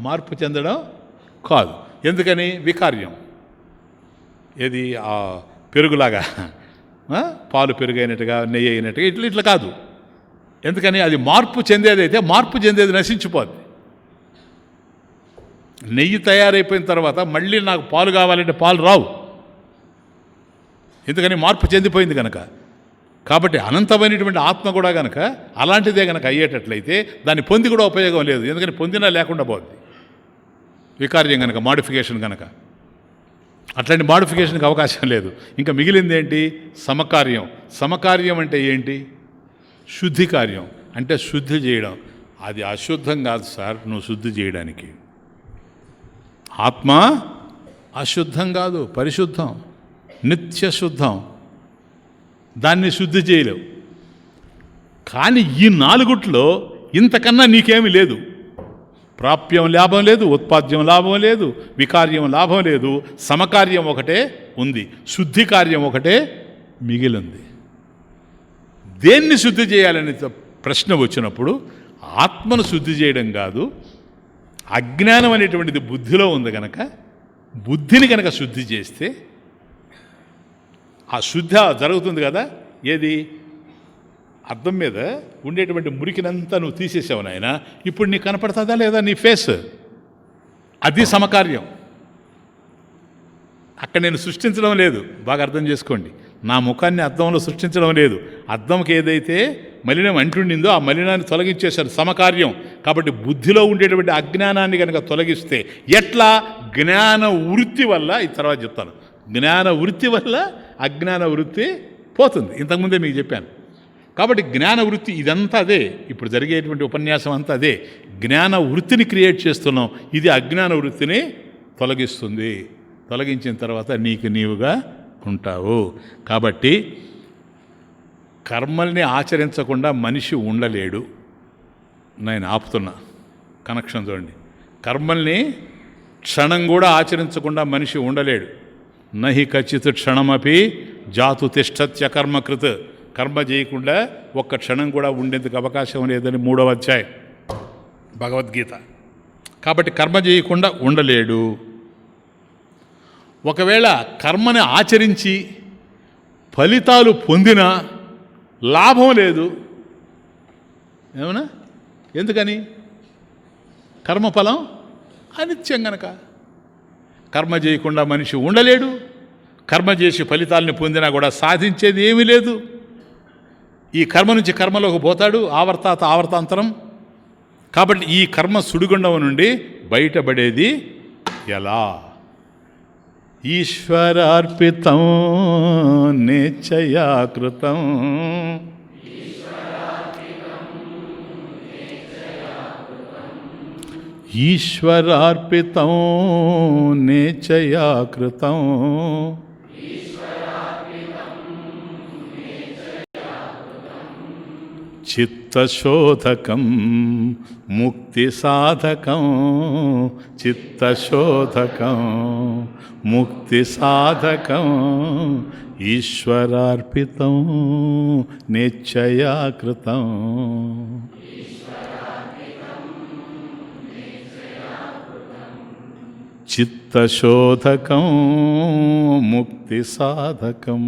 మార్పు చెందడం కాదు. ఎందుకని? వికార్యం. ఏది ఆ పెరుగులాగా, పాలు పెరుగు అయినట్టుగా, నెయ్యి అయినట్టుగా ఇట్లా కాదు. ఎందుకని? అది మార్పు చెందేదైతే మార్పు చెందేది నశించిపోద్ది. నెయ్యి తయారైపోయిన తర్వాత మళ్ళీ నాకు పాలు కావాలంటే పాలు రావు, ఎందుకని? మార్పు చెందిపోయింది కనుక. కాబట్టి అనంతమైనటువంటి ఆత్మ కూడా కనుక అలాంటిదే కనుక అయ్యేటట్లయితే దాన్ని పొంది కూడా ఉపయోగం లేదు, ఎందుకని పొందినా లేకుండా పోద్ది. వికార్యం కనుక, మాడిఫికేషన్ కనుక, అట్లాంటి మాడిఫికేషన్కి అవకాశం లేదు. ఇంకా మిగిలింది ఏంటి? సమకార్యం అంటే ఏంటి? శుద్ధి కార్యం అంటే శుద్ధి చేయడం. అది అశుద్ధం కాదు సార్, నువ్వు శుద్ధి చేయడానికి. ఆత్మ అశుద్ధం కాదు, పరిశుద్ధం, నిత్య శుద్ధం. దాన్ని శుద్ధి చేయలేవు. కానీ ఈ నాలుగుట్లో ఇంతకన్నా నీకేమీ లేదు. ప్రాప్యం లాభం లేదు, ఉత్పాద్యం లాభం లేదు, వికార్యం లాభం లేదు, సమకార్యం ఒకటే ఉంది, శుద్ధి కార్యం ఒకటే మిగిలింది. దేన్ని శుద్ధి చేయాలనే ప్రశ్న వచ్చినప్పుడు ఆత్మను శుద్ధి చేయడం కాదు, అజ్ఞానం అనేటువంటిది బుద్ధిలో ఉంది కనుక బుద్ధిని కనుక శుద్ధి చేస్తే ఆ శుద్ధ జరుగుతుంది కదా. ఏది? అద్దం మీద ఉండేటువంటి మురికినంతా నువ్వు తీసేసావు నాయన, ఇప్పుడు నీకు కనపడుతుందా లేదా నీ ఫేస్? అది సమకార్యం. అక్కడ నేను సృష్టించడం లేదు, బాగా అర్థం చేసుకోండి. నా ముఖాన్ని అద్దంలో సృష్టించడం లేదు. అద్దంకి ఏదైతే మలినం అంటుండిందో ఆ మలినాన్ని తొలగించేశారు, సమకార్యం. కాబట్టి బుద్ధిలో ఉండేటువంటి అజ్ఞానాన్ని కనుక తొలగిస్తే ఎట్లా? జ్ఞాన వృత్తి వల్ల, ఈ తర్వాత చెప్తాను. జ్ఞాన వృత్తి వల్ల అజ్ఞాన వృత్తి పోతుంది. ఇంతకుముందే మీకు చెప్పాను. కాబట్టి జ్ఞాన వృత్తి ఇదంతా అదే, ఇప్పుడు జరిగేటువంటి ఉపన్యాసం అంతా అదే. జ్ఞాన వృత్తిని క్రియేట్ చేస్తున్నాం, ఇది అజ్ఞాన వృత్తిని తొలగిస్తుంది. తొలగించిన తర్వాత నీకు నీవుగా ఉంటావు. కాబట్టి కర్మల్ని ఆచరించకుండా మనిషి ఉండలేడు. నేను ఆపుతున్నా, కనెక్షన్ చూడండి. కర్మల్ని క్షణం కూడా ఆచరించకుండా మనిషి ఉండలేడు. నహి కచ్చిత్ క్షణమపి జాతు తిష్టత్య కర్మకృత్. కర్మ చేయకుండా ఒక్క క్షణం కూడా ఉండేందుకు అవకాశం లేదని 3వ అధ్యాయం భగవద్గీత. కాబట్టి కర్మ చేయకుండా ఉండలేడు. ఒకవేళ కర్మని ఆచరించి ఫలితాలు పొందినా లాభం లేదు. ఏమన్నా? ఎందుకని? కర్మఫలం అనిత్యం గనక. కర్మ చేయకుండా మనిషి ఉండలేడు. కర్మ చేసి ఫలితాలని పొందినా కూడా సాధించేది ఏమీ లేదు. ఈ కర్మ నుంచి కర్మలోకి పోతాడు, ఆవర్తాంతరం. కాబట్టి ఈ కర్మ సుడిగుండం నుండి బయటపడేది ఎలా? ఈశ్వరార్పితం నేచ్చయా కృతం. ఈశ్వరార్పితం నేచ్చయా కృతం. చిత్తశోధకం ముక్తి సాధకం. చిత్తశోధకం ముక్తి సాధకం. ఈశ్వరార్పితం నిశ్చయా కృతం. చిత్తశోధకం ముక్తి సాధకం.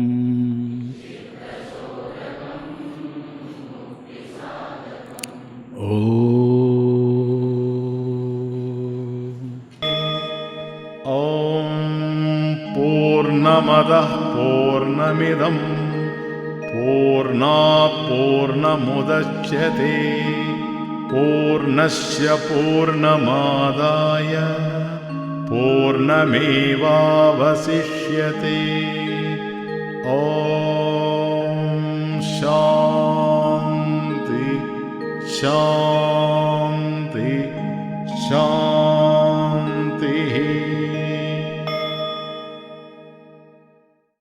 ఓం పూర్ణమదః పూర్ణమిదం పూర్ణాత్ పూర్ణముదచ్యతే పూర్ణస్య పూర్ణమాదాయ పూర్ణమేవావశిష్యతే. ఓం శాంతి శాంతి.